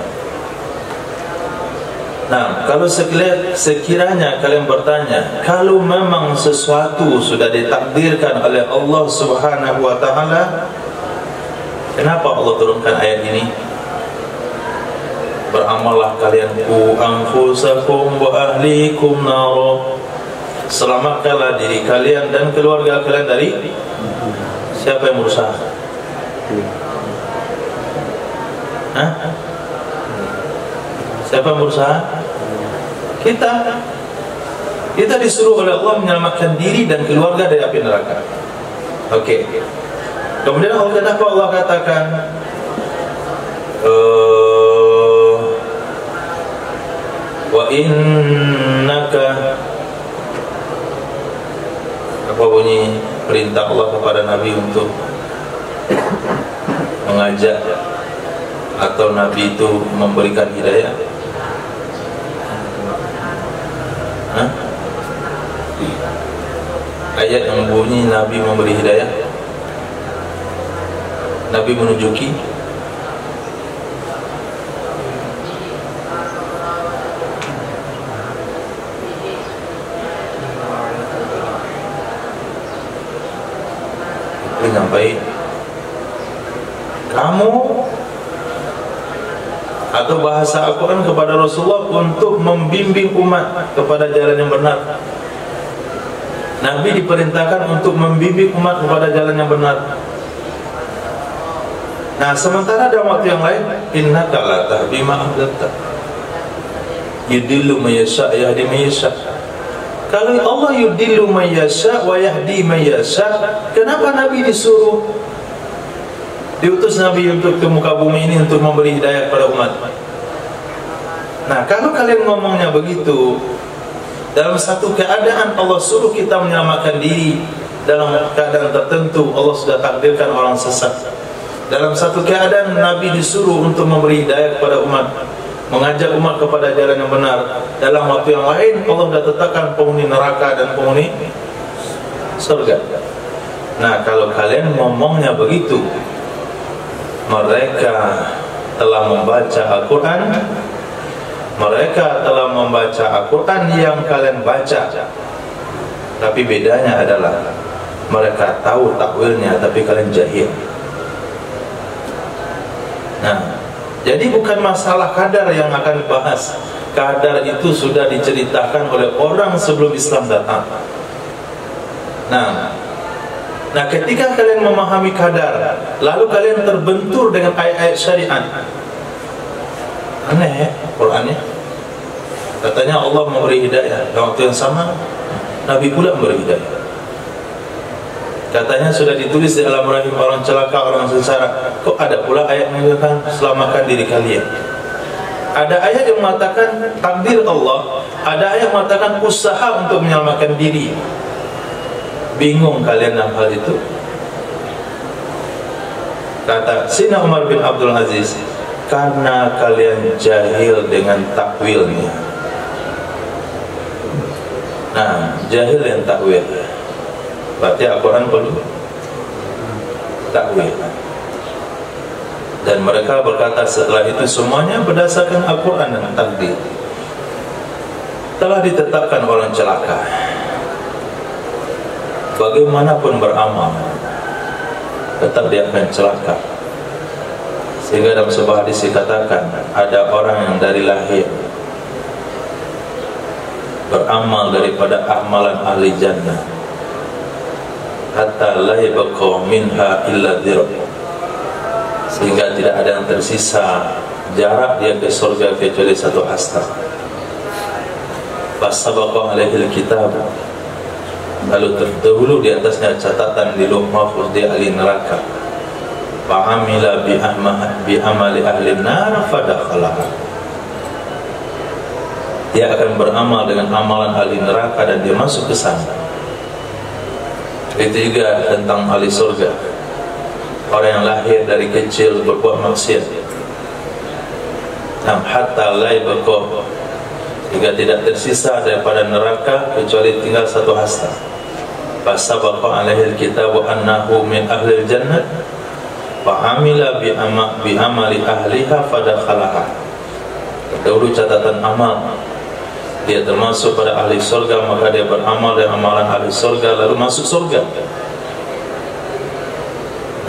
nah, kalau sekiranya kalian bertanya, kalau memang sesuatu sudah ditakdirkan oleh Allah Subhanahu wa taala, kenapa Allah turunkan ayat ini? Beramallah kalian ku anfusakum wa ahlikum nar, selamatkanlah diri kalian dan keluarga kalian dari siapa yang berusaha? Hah? Siapa yang berusaha? Kita disuruh oleh Allah menyelamatkan diri dan keluarga dari api neraka. Oke. Kemudian Allah katakan wa innaka, apa bunyi perintah Allah kepada Nabi untuk mengajak atau Nabi itu memberikan hidayah? Hah? Ayat yang bunyi Nabi memberi hidayah, Nabi menunjuki. Sampai kamu atau bahasa Al-Quran kepada Rasulullah untuk membimbing umat kepada jalan yang benar. Nabi diperintahkan untuk membimbing umat kepada jalan yang benar. Nah, sementara ada waktu yang lain, innaka la tahdi ma ahbabta, yudillu may yasha yahdi may yasha. Kalau Allah yudillu may yasha wa yahdi may yasha, kenapa Nabi disuruh, diutus Nabi untuk ke muka bumi ini untuk memberi hidayah kepada umat? Nah, kalau kalian ngomongnya begitu, dalam satu keadaan Allah suruh kita menyelamatkan diri, dalam keadaan tertentu Allah sudah takdirkan orang sesat, Dalam satu keadaan Nabi disuruh untuk memberi hidayah kepada umat, mengajak umat kepada jalan yang benar. Dalam waktu yang lain Allah sudah tetapkan penghuni neraka dan penghuni surga. Nah, kalau kalian ngomongnya begitu, mereka telah membaca Al-Quran, mereka telah membaca Al-Quran yang kalian baca, tapi bedanya adalah mereka tahu takwilnya tapi kalian jahil. Nah, jadi bukan masalah kadar yang akan dibahas. Kadar itu sudah diceritakan oleh orang sebelum Islam datang. Nah, ketika kalian memahami kadar, lalu kalian terbentur dengan ayat-ayat syariat. Aneh ya Qurannya. Katanya Allah memberi hidayah, dalam waktu yang sama Nabi pula memberi hidayah. Katanya sudah ditulis di alam rahim orang celaka, orang sengsara. Kok ada pula ayat mengatakan selamatkan diri kalian? Ada ayat yang mengatakan takdir Allah, ada ayat yang mengatakan usaha untuk menyelamatkan diri. Bingung kalian dalam hal itu? Kata Sayyidina Umar bin Abdul Aziz, karena kalian jahil dengan takwilnya. Nah, jahil dengan takwil, berarti Al-Quran perlu takwil. Dan mereka berkata setelah itu semuanya berdasarkan Al-Quran dan takdir. Telah ditetapkan orang celaka, bagaimanapun beramal tetap dia akan celaka. Sehingga dalam sebuah hadis dikatakan ada orang yang dari lahir beramal daripada amalan ahli jannah hatta la yabqa minha illa dhira, sehingga tidak ada yang tersisa jarak dia ke surga kecuali satu hasta. Fasabaqa alaihi alkitab, lalu terdahulu di atasnya catatan di lauh mahfuz dia ahli neraka. Fa'amila bi amali ahli nar fadakhalaha, dia akan beramal dengan amalan ahli neraka dan dia masuk ke sana. Itu juga tentang ahli surga, orang yang lahir dari kecil berbuat maksiat, hatta la yabqa, hingga tidak tersisa daripada neraka kecuali tinggal satu hasta. Fasabaqa alaihi alkitabu annahu min ahli jannah fa'amila bi amali ahliha fadakhalaha. Dahulu catatan amal, dia termasuk pada ahli surga, maka dia beramal dengan amalan ahli surga lalu masuk surga.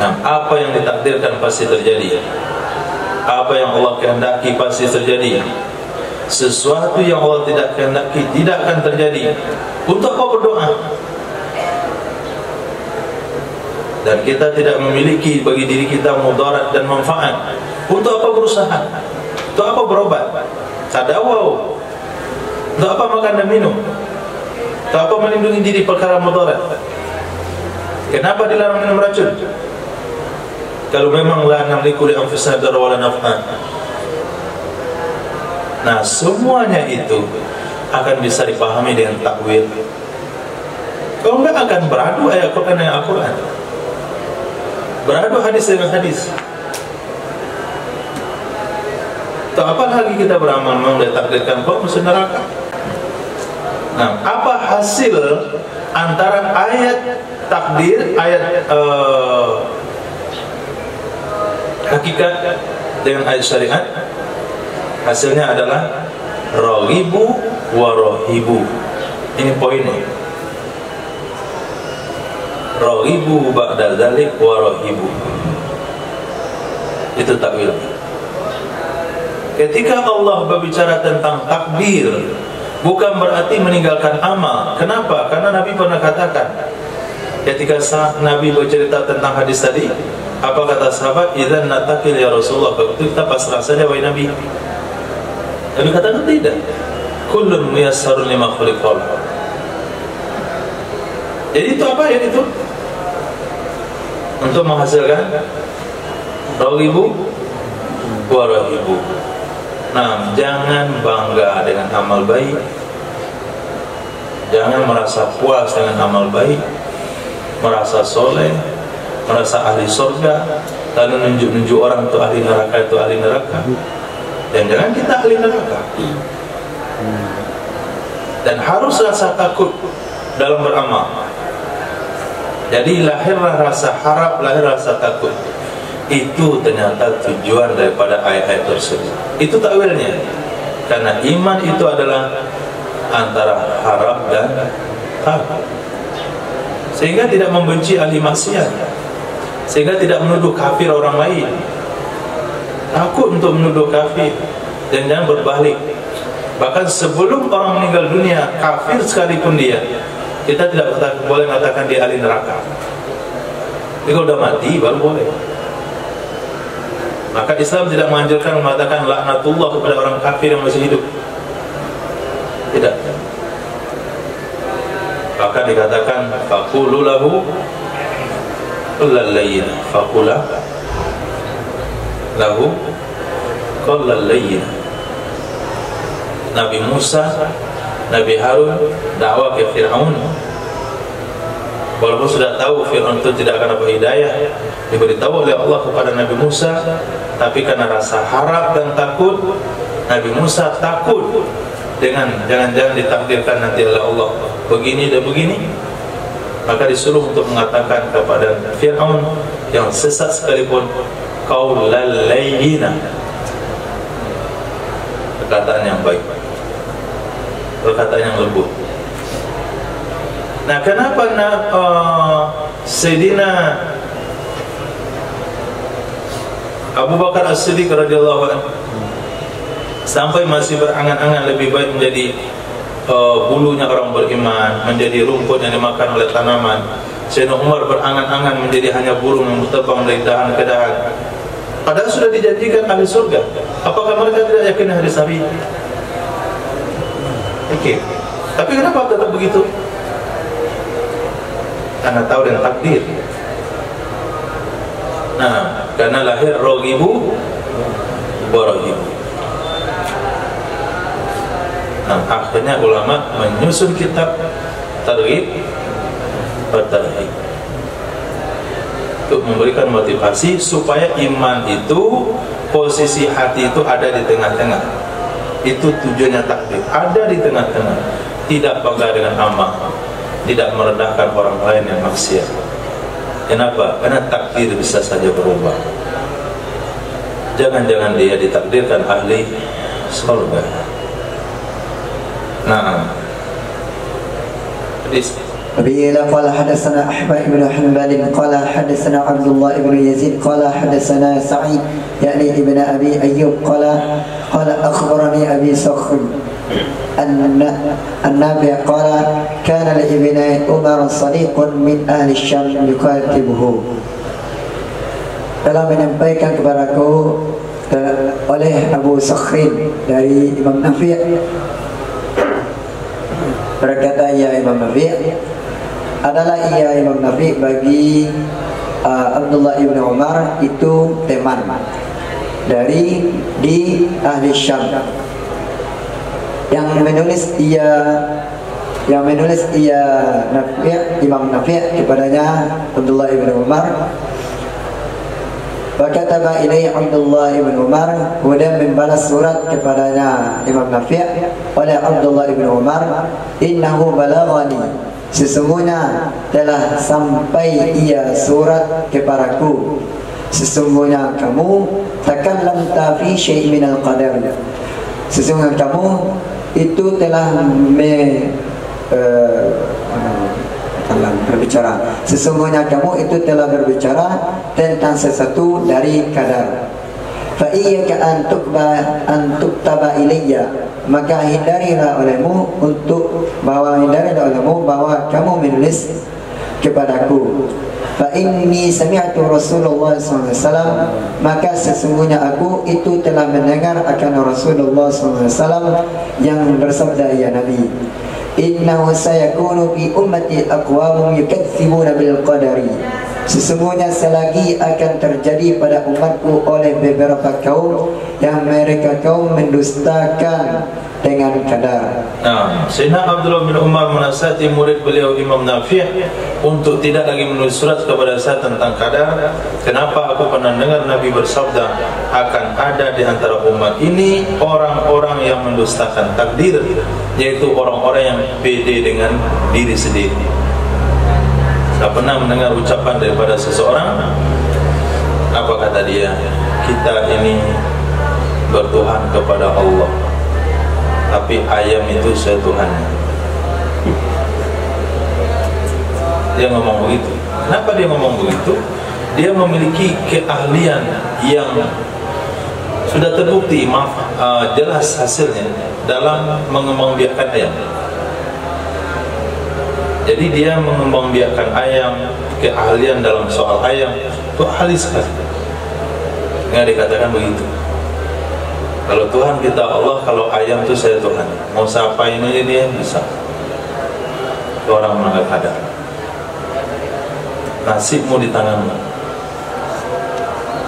Nah, apa yang ditakdirkan pasti terjadi. Apa yang Allah kehendaki pasti terjadi. Sesuatu yang Allah tidak kehendaki tidak akan terjadi. Untuk apa berdoa? Dan kita tidak memiliki bagi diri kita mudarat dan manfaat. Untuk apa berusaha? Untuk apa berobat? Tadawau. Untuk apa makan dan minum? Untuk apa melindungi diri perkara mudarat? Kenapa dilarang minum racun? Kalau memang la namliku li anfusina darra wala naf'a. Nah, semuanya itu akan bisa dipahami dengan takwil. Kalau enggak akan beradu ayat Quran dengan Al-Quran, beradu hadis dengan hadis. Tak apa lagi kita beramal memang ditakdirkan kok masuk neraka. Nah, apa hasil antara ayat takdir, ayat hakikat dengan ayat syariat? Hasilnya adalah raghibu wa rahibu. Ini poinnya. Raghibu ba'da dzalik wa rahibu. Itu takwil. Ketika Allah berbicara tentang takdir, bukan berarti meninggalkan amal. Kenapa? Karena Nabi pernah katakan, ketika Nabi bercerita tentang hadis tadi, apa kata sahabat? Idzan natakil ya Rasulullah. Begitu kita pasrah saja wahai Nabi. Nabi katakan tidak. Kullun muyassarun lima khuliqa lahu. Jadi itu apa ya itu? Untuk menghasilkan raghibu wa rahibu. Nah, jangan bangga dengan amal baik, jangan merasa puas dengan amal baik, merasa soleh, merasa ahli surga, lalu nunjuk-nunjuk orang itu ahli neraka, itu ahli neraka. Dan jangan kita ahli neraka. Dan harus rasa takut dalam beramal. Jadi lahirlah rasa harap, lahir rasa takut. Itu ternyata tujuan daripada ayat-ayat tersebut. Itu takwilnya. Karena iman itu adalah antara harap dan takut. Sehingga tidak membenci ahli maksiat, sehingga tidak menuduh kafir orang lain. Takut untuk menuduh kafir. Dan jangan berbalik. Bahkan sebelum orang meninggal dunia, kafir sekalipun dia, kita tidak boleh mengatakan dia ahli neraka. Jadi kalau sudah mati baru boleh. Maka Islam tidak menganjurkan mengatakan laknatullah kepada orang kafir yang masih hidup. Tidak. Bahkan dikatakan faqulu lahu qawlan layyin, faqula lahu qawlan layyin. Nabi Musa, Nabi Harun dakwah ke Fir'aun, walaupun sudah tahu Fir'aun itu tidak akan dapat hidayah, diberitahu oleh Allah kepada Nabi Musa, tapi karena rasa harap dan takut, Nabi Musa takut dengan jangan-jangan ditakdirkan nanti oleh Allah begini dan begini, maka disuruh untuk mengatakan kepada Fir'aun yang sesat sekalipun, qaulal layyina, perkataan yang baik, perkataan yang lembut. Nah, kenapa Sayyidina Abu Bakar As-Siddiq radhiyallahu anhu sampai masih berangan-angan lebih baik menjadi bulunya orang beriman, menjadi rumput yang dimakan oleh tanaman. Sayyidina Umar berangan-angan menjadi hanya burung yang terbang dari dahan ke dahan. Padahal sudah dijanjikan ahli surga. Apakah mereka tidak yakin hari sabi? Oke. Tapi kenapa tetap begitu? Karena tahu dan takdir. Nah, karena lahir rogibu borogibu. Nah, akhirnya ulama menyusun kitab Targhib wa Tarhib untuk memberikan motivasi supaya iman itu, posisi hati itu ada di tengah-tengah. Itu tujuannya takdir, ada di tengah-tengah, tidak bangga dengan amal, tidak merendahkan orang lain yang maksiat. Kenapa? Karena takdir bisa saja berubah. Jangan-jangan dia ditakdirkan ahli surga. Nah, قال حدثنا أحمد بن حنبل قال حدثنا عبد الله بن يزيد قال حدثنا سعيد يعني ابن أبي أيوب قال أخبرني أبي صخر النبي قال كان لابن عمر صديق من أهل الشام يكاتبه. Telah menyampaikan kepadaku oleh Abu Sakhrin dari Imam Nafi', berkata ya Imam Nafi', adalah ia Imam Nafi' bagi Abdullah ibn Umar itu teman dari di ahli Syam. Yang menulis ia Nafi', Imam Nafi' kepadanya Abdullah ibn Umar. Fakataba ilaihi Abdullah ibn Umar, kemudian membalas surat kepadanya Imam Nafi' oleh Abdullah ibn Umar, innahu balaghani, sesungguhnya telah sampai ia surat kepadaku, sesungguhnya kamu takallamta fi syai' minal qadar, sesungguhnya kamu itu telah berbicara, sesungguhnya kamu itu telah berbicara tentang sesuatu dari kadar. Fa iyyaka an tuktaba ilayya, maka hindarilah olehmu bahwa kamu menulis kepadaku. Fa inni sami'tu Rasulullah SAW, maka sesungguhnya aku itu telah mendengar akan Rasulullah SAW yang bersabda, ya Nabi, innahu sayakunu fi ummati aqwamun yukadzibuna bil qadari, sesungguhnya selagi akan terjadi pada umatku oleh beberapa kaum yang mereka kaum mendustakan dengan kadar. Nah, Sayyidina Abdullah bin Umar menasihati murid beliau Imam Nafi' untuk tidak lagi menulis surat kepada saya tentang qadar. Kenapa? Aku pernah dengar Nabi bersabda, akan ada di antara umat ini orang-orang yang mendustakan takdir, yaitu orang-orang yang pede dengan diri sendiri. Saya pernah mendengar ucapan daripada seseorang, apa kata dia? Kita ini bertuhan kepada Allah, tapi ayam itu saya Tuhan. Dia ngomong begitu. Kenapa dia ngomong begitu? Dia memiliki keahlian yang sudah terbukti, jelas hasilnya dalam mengembangbiakkan ayam. Jadi dia mengembangbiakkan ayam, keahlian dalam soal ayam itu ahli sekali. Nggak dikatakan begitu. Kalau Tuhan kita Allah, kalau ayam itu saya Tuhan. Mau siapain aja dia bisa. Itu orang melanggar qadar. Nasibmu di tanganmu.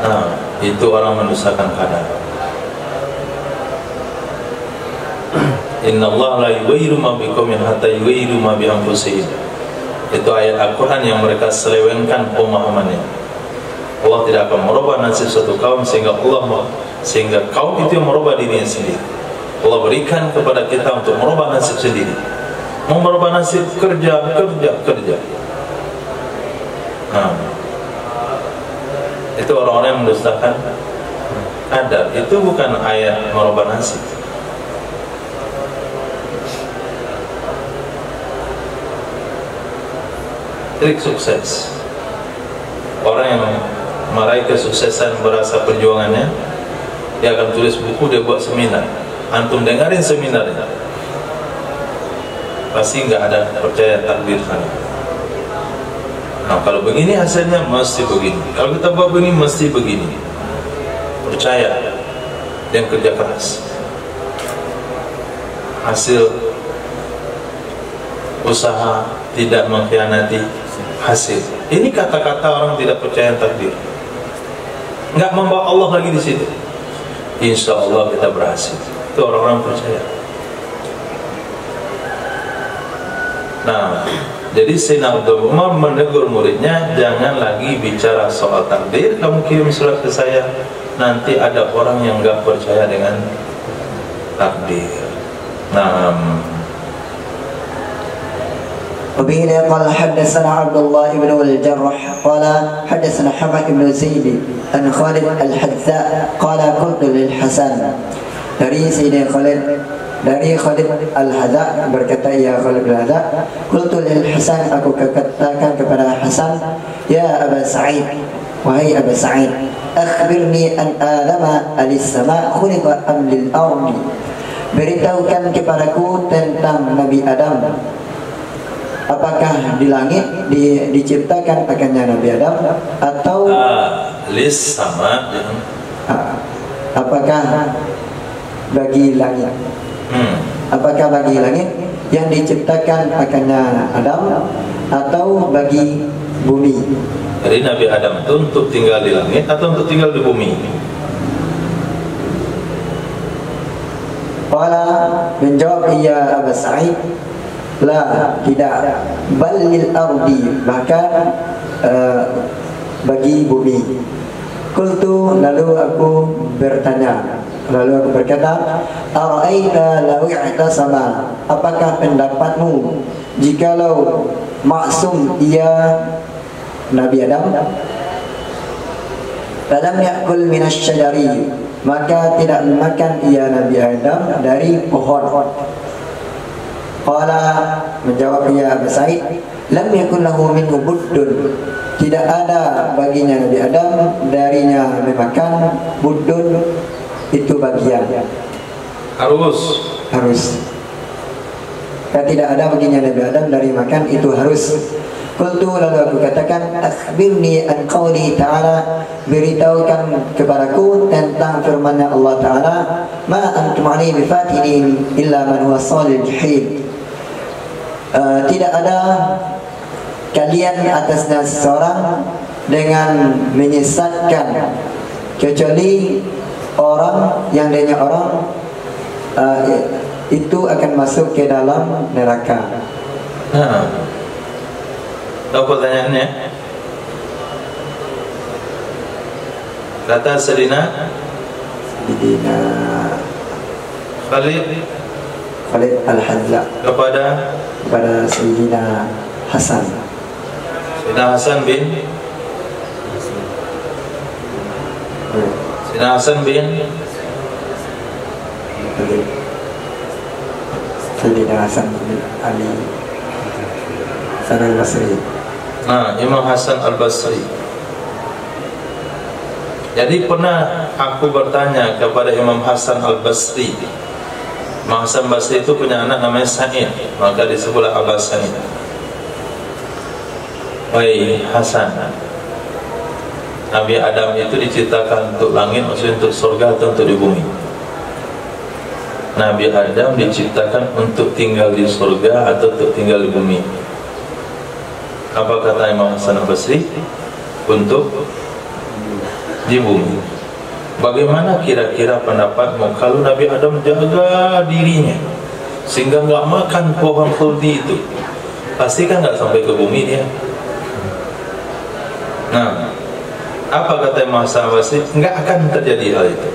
Nah, itu orang mendustakan qadar. Inna Allah la yughayyiru ma biqaumin hatta yughayyiru ma bi anfusihim. Itu ayat Al-Quran yang mereka selewengkan pemahamannya. Allah tidak akan merubah nasib suatu kaum sehingga kaum itu yang merubah dirinya sendiri. Allah berikan kepada kita untuk merubah nasib sendiri. Mau merubah nasib, kerja. Nah, itu orang-orang yang mendustakan qadar. Itu bukan ayat merubah nasib. Trik sukses. Orang yang meraih kesuksesan berasa perjuangannya, dia akan tulis buku, dia buat seminar. Antum dengarin seminarnya, pasti nggak ada percaya takdir sana. Nah, kalau begini hasilnya mesti begini. Kalau kita buat begini mesti begini. Percaya dan kerja keras. Hasil usaha tidak mengkhianati hasil. Ini kata-kata orang tidak percaya takdir. Nggak membawa Allah lagi di situ. Insya Allah kita berhasil. Itu orang-orang percaya. Nah, jadi Sayyidina Abdul Umar menegur muridnya, jangan lagi bicara soal takdir. Kamu kirim surat ke saya, nanti ada orang yang nggak percaya dengan takdir. Nah, وبه قال حدثنا عبد الله بن الجرح قال حدثنا حماد بن زيد عن خالد الحذاء قال قلت للحسن dari Sayyidina Khalid al-Hadza berkata, ya Khalid al-Hadza, qultu lil Hasan, aku katakan kepada Hasan, ya Aba Sa'id, wahai Aba Sa'id, akhbirni an Adama alis-sama khuliqa am lil ardi, beritahukan kepadaku tentang Nabi Adam. Apakah di langit diciptakan akannya Nabi Adam atau lis sama apakah bagi langit? Apakah bagi langit yang diciptakan akannya Adam atau bagi bumi? Jadi Nabi Adam itu untuk tinggal di langit atau untuk tinggal di bumi? Qala, menjawab ia Aba Sa'id, la, tidak, balil ardi, bahkan bagi bumi. Qultu, lalu aku bertanya, lalu aku berkata, ara'aita law i'tasama, apakah pendapatmu jikalau maksum ia Nabi Adam, falam ya'kul minasy syajari, maka tidak memakan ia Nabi Adam dari pohon. Qala, menjawab ia Abu Sa'id, lam yakun lahu minhu buddun, tidak ada baginya Nabi Adam darinya memakan. Buddun itu bagian, harus. Tidak ada baginya Nabi Adam dari makan, itu harus. Qultu, lalu aku katakan, akhbirni an qawli ta'ala, beritahukan kepadaku tentang firman Allah Ta'ala, ma antum alaihi bifatinin illa man huwa salil jahim. Tidak ada kalian atasnya seseorang dengan menyesatkan kecuali orang yang itu akan masuk ke dalam neraka. Nah, tahu pertanyaannya? Kata Sayyidina Khalid Al-Hazza kepada Sayyidina Hasan. Sayyidina Hasan bin Sayyidina Hasan bin Ali Al-Basri. Nah, Imam Hasan Al-Basri. Jadi pernah aku bertanya kepada Imam Hasan Al-Basri. Imam Hasan Al-Basri itu punya anak namanya Sa'id, maka disebutlah Abas Sa'id. Wahai Hasan, Nabi Adam itu diciptakan untuk langit, maksudnya untuk surga atau untuk di bumi? Nabi Adam diciptakan untuk tinggal di surga atau untuk tinggal di bumi? Apa kata Imam Hasan Al-Basri? Untuk di bumi. Bagaimana kira-kira pendapatmu kalau Nabi Adam jaga dirinya sehingga nggak makan pohon khuldi itu? Pasti kan nggak sampai ke bumi dia. Nah, apa kata Imam Hasan Al-Basri? Nggak akan terjadi hal itu.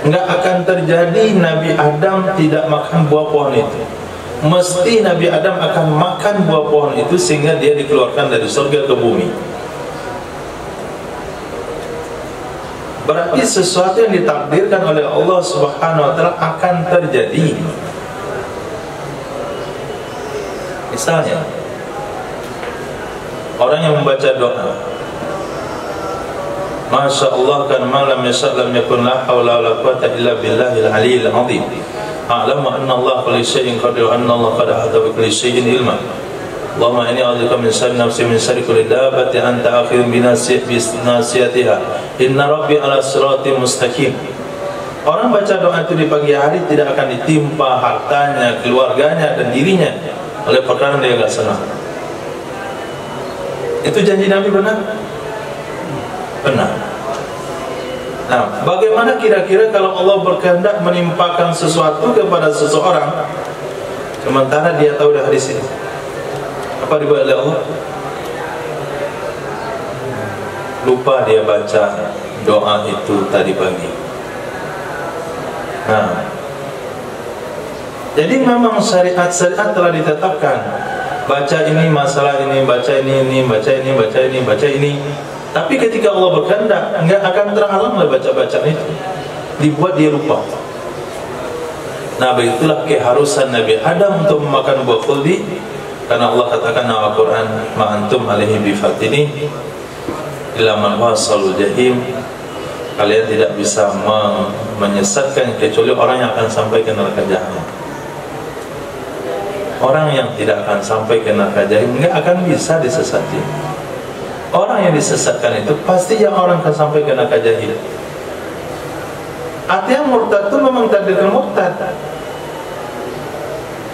Nggak akan terjadi Nabi Adam tidak makan buah pohon itu. Mesti Nabi Adam akan makan buah pohon itu sehingga dia dikeluarkan dari surga ke bumi. Berarti sesuatu yang ditakdirkan oleh Allah Subhanahu wa taala akan terjadi. Misalnya, orang yang membaca doa, Masya Allah kan malam yasha' lam yakun la hawla wa la quwwata illa billahil aliyyil azim. A'lamu anna Allah kulli syai'in qadir wa anna Allah qad ahata bi kulli syai'in ilma. Allahumma inni a'udzubika min syarri nafsi min syarri kulli dabbatin anta akhidhun bi nasiyatiha. Inna rabbi ala siratin mustaqim. Orang baca doa itu di pagi hari tidak akan ditimpa hartanya, keluarganya dan dirinya oleh perkara yang dia enggak senang. Itu janji Nabi benar? Benar. Nah, bagaimana kira-kira kalau Allah berkehendak menimpakan sesuatu kepada seseorang sementara dia tahu dah hadis ini? Apa dibuat oleh Allah? Lupa dia baca doa itu tadi pagi. Nah, jadi memang syariat-syariat telah ditetapkan. Baca ini masalah ini, baca ini, baca ini, baca ini, baca ini. Tapi ketika Allah berkehendak, enggak akan terhalang oleh baca-bacaan itu. Dibuat dia lupa. Nah, begitulah keharusan Nabi Adam untuk memakan buah khuldi. Karena Allah katakan dalam Al-Quran, Ma antum alaihi bifatini illa man wasalul jahim. Kalian tidak bisa menyesatkan kecuali orang yang akan sampai ke neraka jahannam. Orang yang tidak akan sampai ke neraka jahannam enggak akan bisa disesati. Orang yang disesatkan itu pasti yang orang akan sampai ke neraka jahannam. Artinya murtad itu memang takdirkan murtad.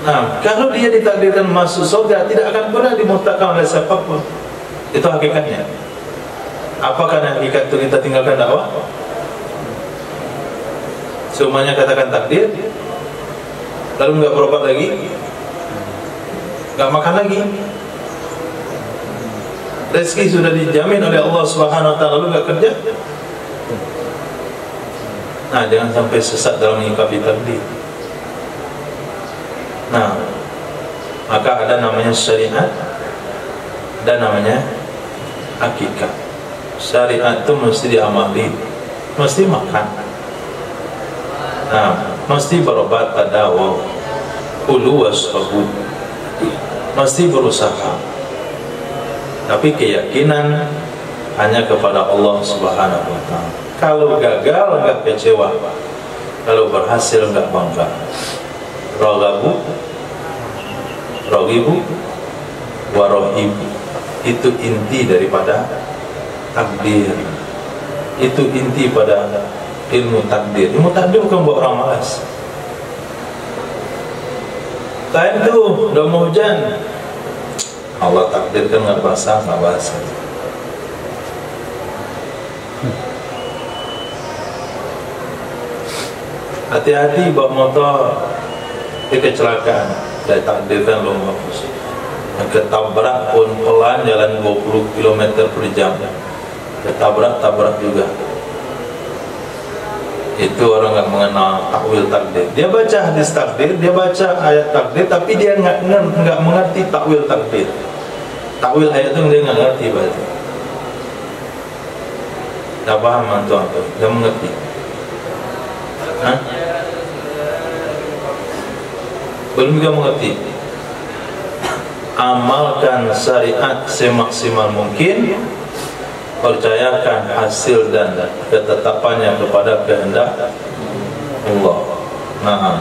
Nah, kalau dia ditakdirkan masuk surga, tidak akan pernah dimurtadkan oleh siapapun. Itu hakikatnya. Apakah hakikat itu kita tinggalkan dakwah? Semuanya katakan takdir, lalu nggak berobat lagi, nggak makan lagi, rezeki sudah dijamin oleh Allah Subhanahu wa taala, lalu nggak kerja. Nah, jangan sampai sesat dalam menyikapi takdir. Nah, maka ada namanya syariat dan namanya hakikat. Syariat itu mesti diamali, mesti makan. Nah, mesti berobat tadawu, kulu washabu, mesti berusaha. Tapi keyakinan hanya kepada Allah Subhanahu wa taala. Kalau gagal enggak kecewa, kalau berhasil enggak bangga. Rogibu warohibu, itu inti daripada takdir. Itu inti pada ilmu takdir. Ilmu takdir bukan buat orang malas. Lain tuh, udah mau hujan, Allah takdirkan nggak basah, nggak basah. Hati-hati bawa motor, kecelakaan, saya takdirkan lo mahfuz. Ketabrak pun pelan, jalan 20 km per jam, ketabrak juga. Itu orang nggak mengenal takwil takdir. Dia baca hadis takdir, dia baca ayat takdir, tapi dia nggak mengerti takwil takdir. Takwil ayat itu dia nggak ngerti berarti. Nggak paham antum, nggak mengerti. Hah? Belum juga mengerti. Amalkan syariat semaksimal mungkin, percayakan hasil dan ketetapannya kepada kehendak Allah. Nah,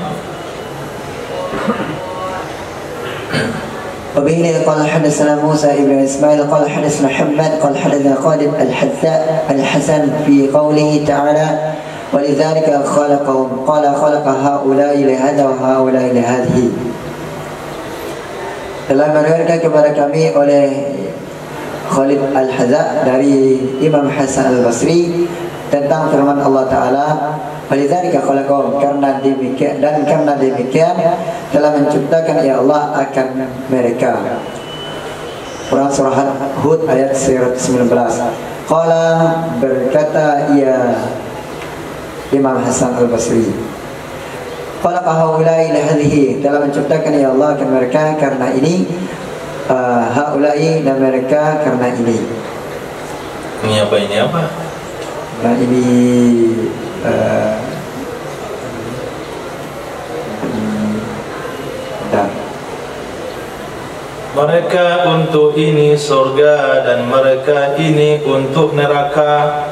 وبه قال حدثنا موسى ابن اسماعيل قال حدثنا حماد قال حدثنا خالد الحذاء الحسن في قوله تعالى ولذلك خلقهم قال خلق هؤلاء لهذا وهؤلاء لهذه. Telah meriwayatkan kepada kami oleh Khalid Al-Hazza dari Imam Hasan Al-Basri tentang firman Allah Ta'ala, walidzalika khalaqahum, karena demikian telah menciptakan ya Allah akan mereka. Quran surah Hud ayat 119. Qala, berkata ya Imam Hasan Al-Basri, khalaqahu ulai lihadhihi, telah menciptakan ya Allah akan mereka karena ini, haulai dan mereka karena ini. Ini apa? Nah ini mereka untuk ini surga dan mereka ini untuk neraka.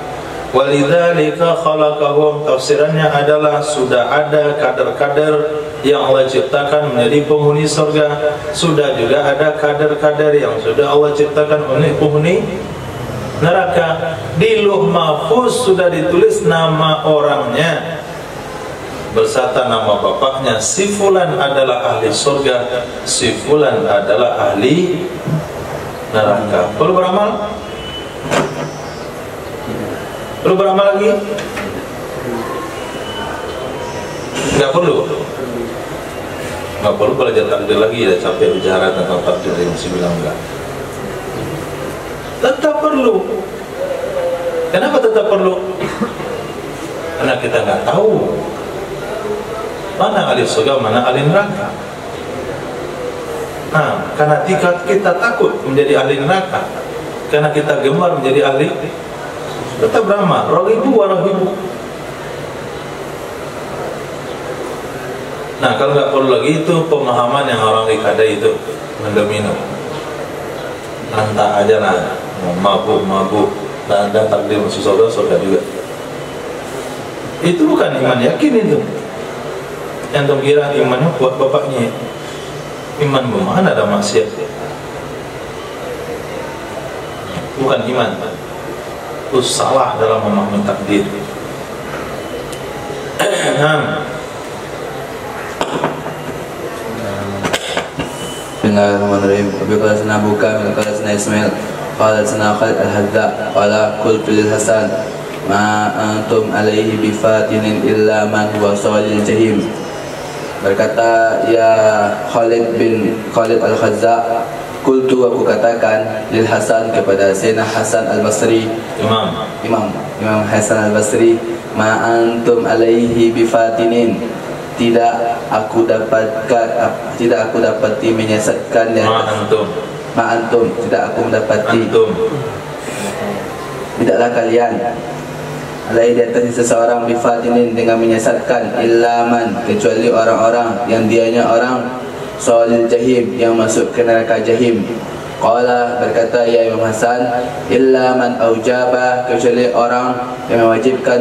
Walidzalika khalaqahum, tafsirannya adalah sudah ada kader-kader yang Allah ciptakan menjadi penghuni surga, sudah juga ada kader-kader yang sudah Allah ciptakan oleh penghuni neraka. Di Lauh Mahfuz sudah ditulis nama orangnya beserta nama bapaknya. Si fulan adalah ahli surga, si fulan adalah ahli neraka. Perlu beramal? Perlu beramal lagi? Enggak perlu. Enggak perlu belajar takdir lagi, dah capek bicara tentang takdir yang masih bilang enggak. Tetap perlu. Kenapa tetap perlu? Karena kita nggak tahu mana ahli surga, mana ahli neraka. Nah, karena kita takut menjadi ahli neraka, karena kita gemar menjadi ahli, tetap beramal. Raghibu wa rahibu. Nah, kalau nggak perlu lagi itu pemahaman yang orang dikada itu mendomino. Lantak aja lah, mabuk, dan ada takdir masuk surga juga. Itu bukan iman yakin itu. Yang kira imannya buat bapaknya. Iman mana ada maksiat? Bukan iman. Itu salah dalam memahami takdir. Bismillahirrahmanirrahim. Qala sana buka, qala sana Ismail, qala sana Khalid Al-Hazza, qala qultu lil Hasan, ma antum alaihi bifatinin illa man huwa salil jahim. Berkata ya Khalid Al-Hazza, qultu, aku katakan, lil Hasan, kepada Sayyidina Hasan Al-Basri, Imam Hasan Al-Basri, ma antum alaihi bifatinin, tidak aku dapati menyesatkan di atas. Ma antum, tidak aku mendapati. Tidaklah kalian alaihi di atas seseorang bifatinin, dengan menyesatkan, illa man, kecuali orang-orang yang dianya orang salil jahim, yang masuk ke neraka jahim. Qala, berkata ya Imam Hasan, illa man aujaba, kecuali orang yang mewajibkan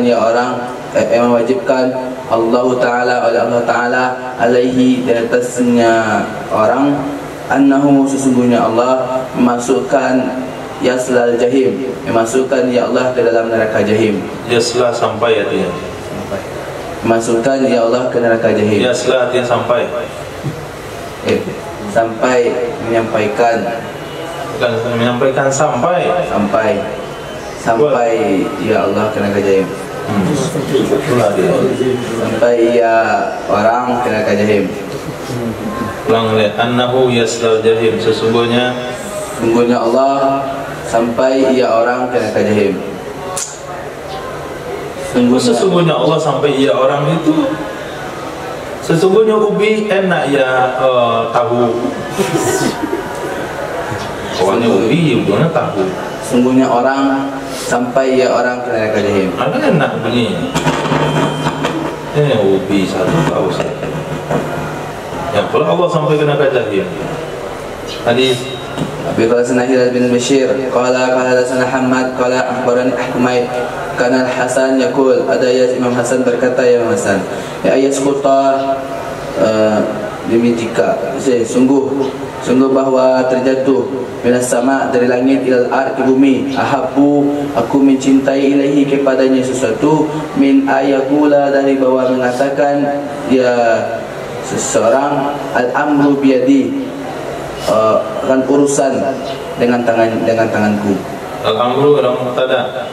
Allah Ta'ala, oleh Allah Ta'ala, alaihi, di atasnya orang, annahu, sesungguhnya Allah memasukkan yaslal jahim, memasukkan ya Allah ke dalam neraka jahim. Yasla sampai artinya. Masukkan ya Allah ke neraka jahim. Yasla artinya sampai. Sampai menyampaikan. Bukan menyampaikan, sampai ya Allah ke neraka jahim. Itulah dia. Sampai ia orang ke neraka jahim. Ulang lihat. Annahu yaslal jahim. Sesungguhnya Allah sampai ia orang ke neraka jahim. Sesungguhnya Allah sampai ia orang itu. Sesungguhnya ubi enak ya tahu. Awalnya ubi, ubinya tahu. Sesungguhnya orang sampai ia orang ke neraka jahim. Ada enak bunyi. Ubi satu tahu satu. Yang kalau Allah sampai ke neraka jahim. Hadis Abi qala sana Hilal bin Bashir qala sana Hamad qala akhbarani Ahmaid kana Al-Hasan yaqul ada ya Imam Hasan berkata ya Imam Hasan ya ayasquta dimitika sungguh bahwa terjatuh minas sama dari langit ilal ard ke bumi ahabbu aku mencintai ilahi kepadanya sesuatu min ayaqula dari bahwa mengatakan ya seseorang al-amru biyadi akan urusan dengan tanganku. Al-amru adalah mubtada.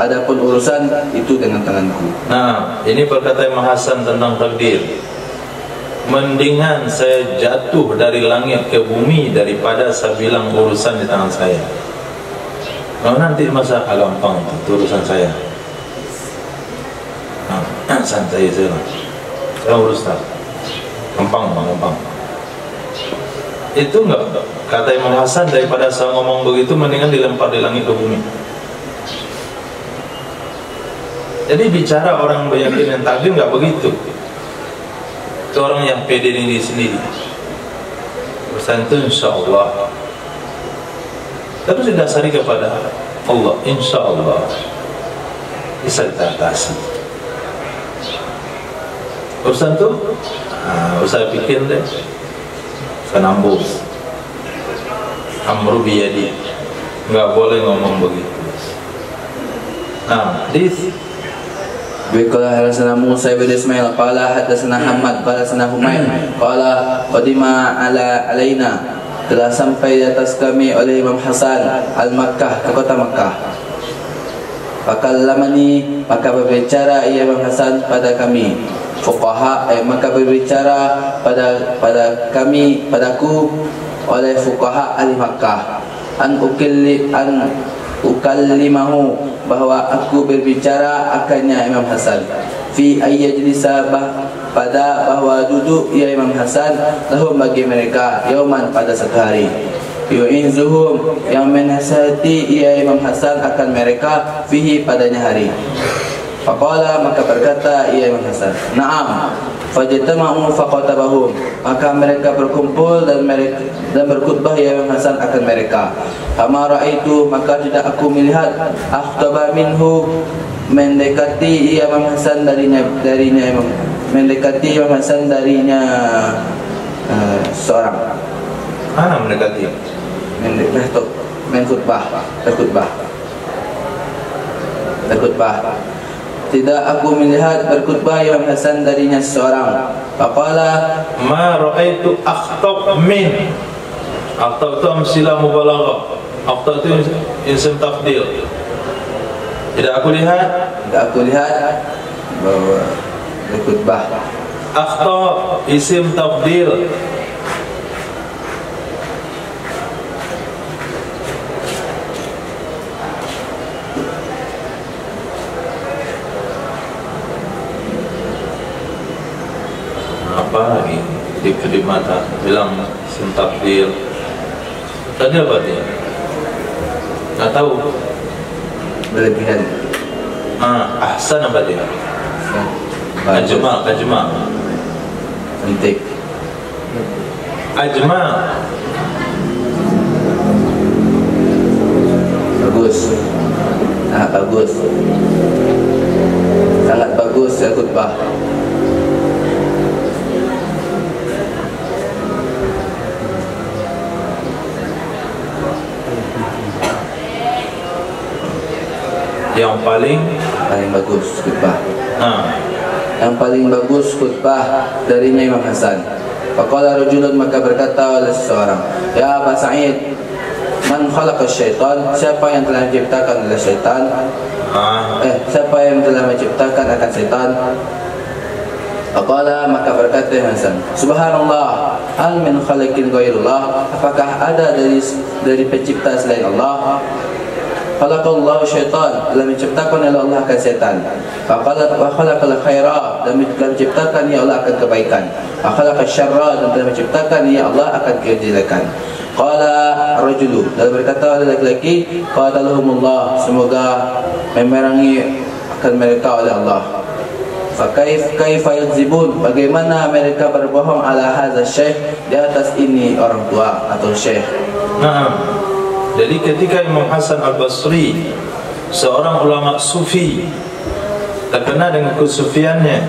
Adapun urusan itu dengan tanganku. Nah, ini perkataan Imam Hasan tentang takdir. Mendingan saya jatuh dari langit ke bumi daripada saya bilang urusan di tangan saya. Nah, nanti masa gampang itu urusan saya. Nah, santai saya. Saya urus tak. Gampang. Itu enggak kata Imam Hasan daripada saya ngomong begitu mendingan dilempar di langit ke bumi. Jadi bicara orang beryakin dan takdir enggak begitu. Itu orang yang pede diri sendiri. Bersantun insyaallah. Tapi didasari kepada Allah, insyaallah bisa teratasi. Urusan tu, usah pikir deh. Penambung amru biyadi, enggak boleh ngomong begitu. Nah, hadis Bikala hadatsana Musa bin Ismail qala hadatsana Hamad qala hadatsana Humayd qala qadima alaina telah sampai di atas kami oleh Imam Hasan al-Makkah ke kota Makkah. Fakallamani maka berbicara ia Imam Hasan pada kami. Fuqaha maka berbicara padaku oleh fuqaha ahli Makkah an ukallimahu bahwa aku berbicara akannya Imam Hasan fi ayyajlisa pada bahwa duduk ya Imam Hasan lahum bagi mereka yauman pada satu hari yu'inzuhum yang menasihati ya Imam Hasan akan mereka fihi padanya hari. Faqala maka berkata ia Imam Hasan na'am fajtama'u faqatabahum maka mereka berkumpul dan berkhutbah ya Imam Hasan akan mereka. Kama ra'aitu maka tidak aku melihat akhtaba minhu mendekati ia Imam Hasan darinya Imam mendekati Imam Hasan darinya seorang mana mendekati berkhutbah tidak aku melihat berkhutbah Imam Hasan darinya seorang. Faqala ma ra'aitu akhtab min. Akhtab itu amsilah mubalaghah. Akhtab itu isim tafdil. Tidak aku lihat bahwa berkhutbah. Akhtab isim tafdil. Apa lagi di mata bilang isim tafdil. Tadi apa dia? Nggak tahu. Berlebihan. Ahsan apa dia? Ajma. Cantik. Ajma. Bagus. Bagus. Sangat bagus ya khutbah. Yang paling bagus khutbah. Yang paling bagus khutbah darinya Imam Hasan. Faqala rajulun maka berkata oleh seseorang, ya Aba Sa'id, man khalaqa syaitan? Siapa yang telah menciptakan oleh syaitan? Siapa yang telah menciptakan akan setan? Aqala, maka berkata Hasan, Subhanallah, hal min khaliqin ghairullah, apakah ada dari pencipta selain Allah? Khalaqallahu syaitan, telah menciptakan oleh Allah akan setan. Faqala wa khalaqal khaira, dan telah menciptakan ya Allah akan kebaikan. Wa khalaqal syarra, dan telah menciptakan ya Allah akan kejelekan. Qala ar-rajulu, dan berkata oleh laki-laki, qatalahumullah, semoga memerangi akan mereka oleh Allah. Kaifa yakzibun, bagaimana mereka berbohong ala hadza syekh, di atas ini orang tua atau syekh. Nah, jadi ketika Imam Hasan Al-Basri, seorang ulama sufi terkenal dengan kesufiannya,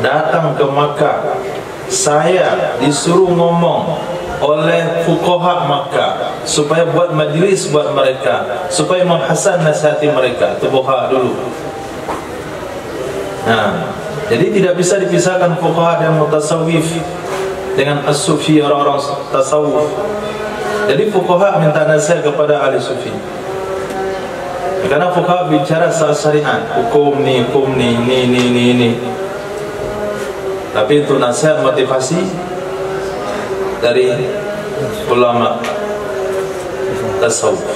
datang ke Makkah, saya disuruh ngomong oleh fuqaha Makkah supaya buat majlis buat mereka, supaya Imam Hasan nasihati mereka. Itu fuqaha dulu. Nah, jadi tidak bisa dipisahkan fuqaha dan mutasawwif dengan as-sufi, orang-orang tasawuf. Jadi fuqaha minta nasihat kepada ahli sufi, karena fuqaha bicara soal syariat, hukum ni, ini. Tapi itu nasihat motivasi dari ulama tasawuf.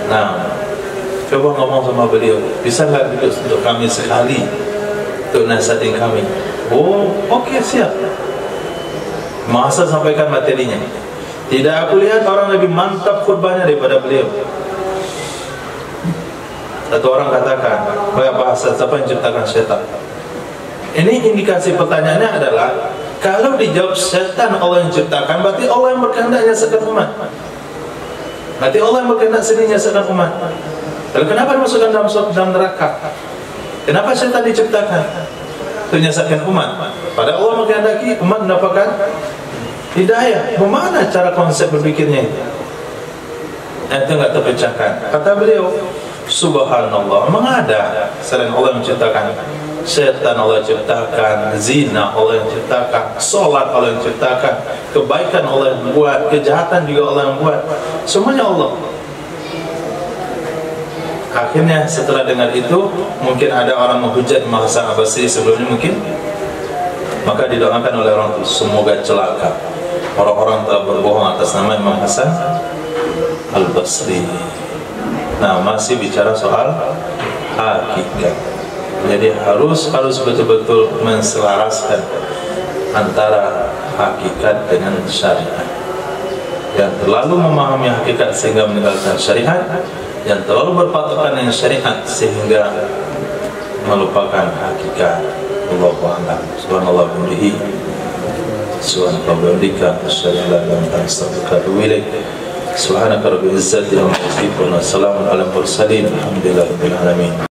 Nah, coba ngomong sama beliau, bisa nggak duduk untuk kami sekali untuk nasihatin kami? Oh, oke, siap. Masa sampaikan materinya. Tidak aku lihat orang lebih mantap khutbahnya daripada beliau. Satu orang katakan, "Wahai Pak Hasan, siapa yang ciptakan setan?" Ini indikasi pertanyaannya adalah, kalau dijawab setan Allah yang ciptakan, berarti Allah yang berkehendak nyasakan umat. Berarti Allah yang berkehendak sendiri nyasakan umat. Lalu kenapa dimasukkan dalam neraka? Kenapa setan diciptakan? Untuk nyasakan umat. Padahal Allah menghendaki umat mendapatkan hidayah. Bagaimana cara konsep berpikirnya? Itu enggak terpecahkan. Kata beliau, Subhanallah, mengada selain Allah yang menciptakan. Setan Allah ciptakan, zina Allah yang ciptakan, solat Allah yang ciptakan, kebaikan Allah yang buat, kejahatan juga Allah yang buat. Semuanya Allah. Akhirnya setelah dengar itu, mungkin ada orang menghujat Imam Hasan Al-Basri sebelumnya mungkin, maka didoakan oleh orang itu, semoga celaka orang-orang telah berbohong atas nama Imam Hasan Al-Basri. Nah, masih bicara soal hakikat. Jadi harus betul-betul menselaraskan antara hakikat dengan syariat. Yang terlalu memahami hakikat sehingga meninggalkan syariat, yang terlalu berpatokan dengan syariat sehingga melupakan hakikat. Allahu a'lam. Subhanallah bihamdihi, subhanallah bihamdika, asyhadu an la ilaha illa anta, astaghfiruka wa atubu ilaik. Subhanaka rabbil izzati amma yasifun, wa salamun alal mursalin, alhamdulillahi rabbil alamin.